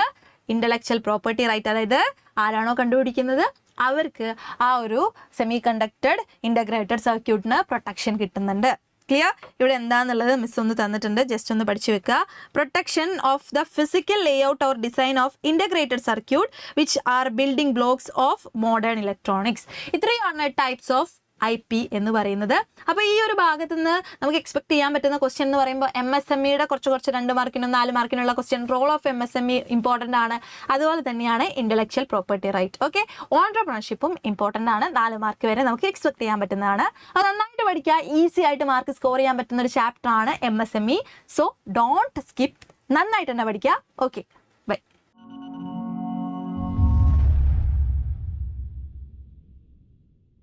intellectual property right, അതായത് ആരാണോ കണ്ടുപിടിക്കുന്നത് അവർക്ക് ആ ഒരു സെമി കണ്ടക്റ്റഡ് ഇൻ്റഗ്രേറ്റഡ് സർക്യൂട്ടിന് പ്രൊട്ടക്ഷൻ കിട്ടുന്നുണ്ട്. ക്ലിയർ? ഇവിടെ എന്താണെന്നുള്ളത് മിസ് ഒന്ന് തന്നിട്ടുണ്ട്, ജസ്റ്റ് ഒന്ന് പഠിച്ചു വെക്കുക. Protection of the physical layout or design of integrated circuit which are building blocks of modern electronics. ഇത്രയുമാണ് ടൈപ്സ് ഓഫ് IP എന്ന് പറയുന്നത്. അപ്പോൾ ഈ ഒരു ഭാഗത്ത് നിന്ന് നമുക്ക് എക്സ്പെക്ട് ചെയ്യാൻ പറ്റുന്ന ക്വസ്റ്റ്യൻ എന്ന് പറയുമ്പോൾ MSMEയുടെ കുറച്ച് 2 മാർക്കിനും 4 മാർക്കിനുള്ള question. Role of MSME important ആണ്, അതുപോലെ തന്നെയാണ് ഇൻ്റലക്ച്വൽ പ്രോപ്പർട്ടി റൈറ്റ്. ഓക്കെ, ഓൺട്രപ്രണർഷിപ്പും ഇമ്പോർട്ടൻ്റ് ആണ്, 4 മാർക്ക് വരെ നമുക്ക് എക്സ്പെക്ട് ചെയ്യാൻ പറ്റുന്നതാണ്. അത് നന്നായിട്ട് പഠിക്കുക, ഈസി ആയിട്ട് മാർക്ക് സ്കോർ ചെയ്യാൻ പറ്റുന്ന ഒരു ചാപ്റ്റർ ആണ് MSME. സോ ഡോണ്ട് സ്കിപ്പ്, നന്നായിട്ട് തന്നെ പഠിക്കുക. ഓക്കെ.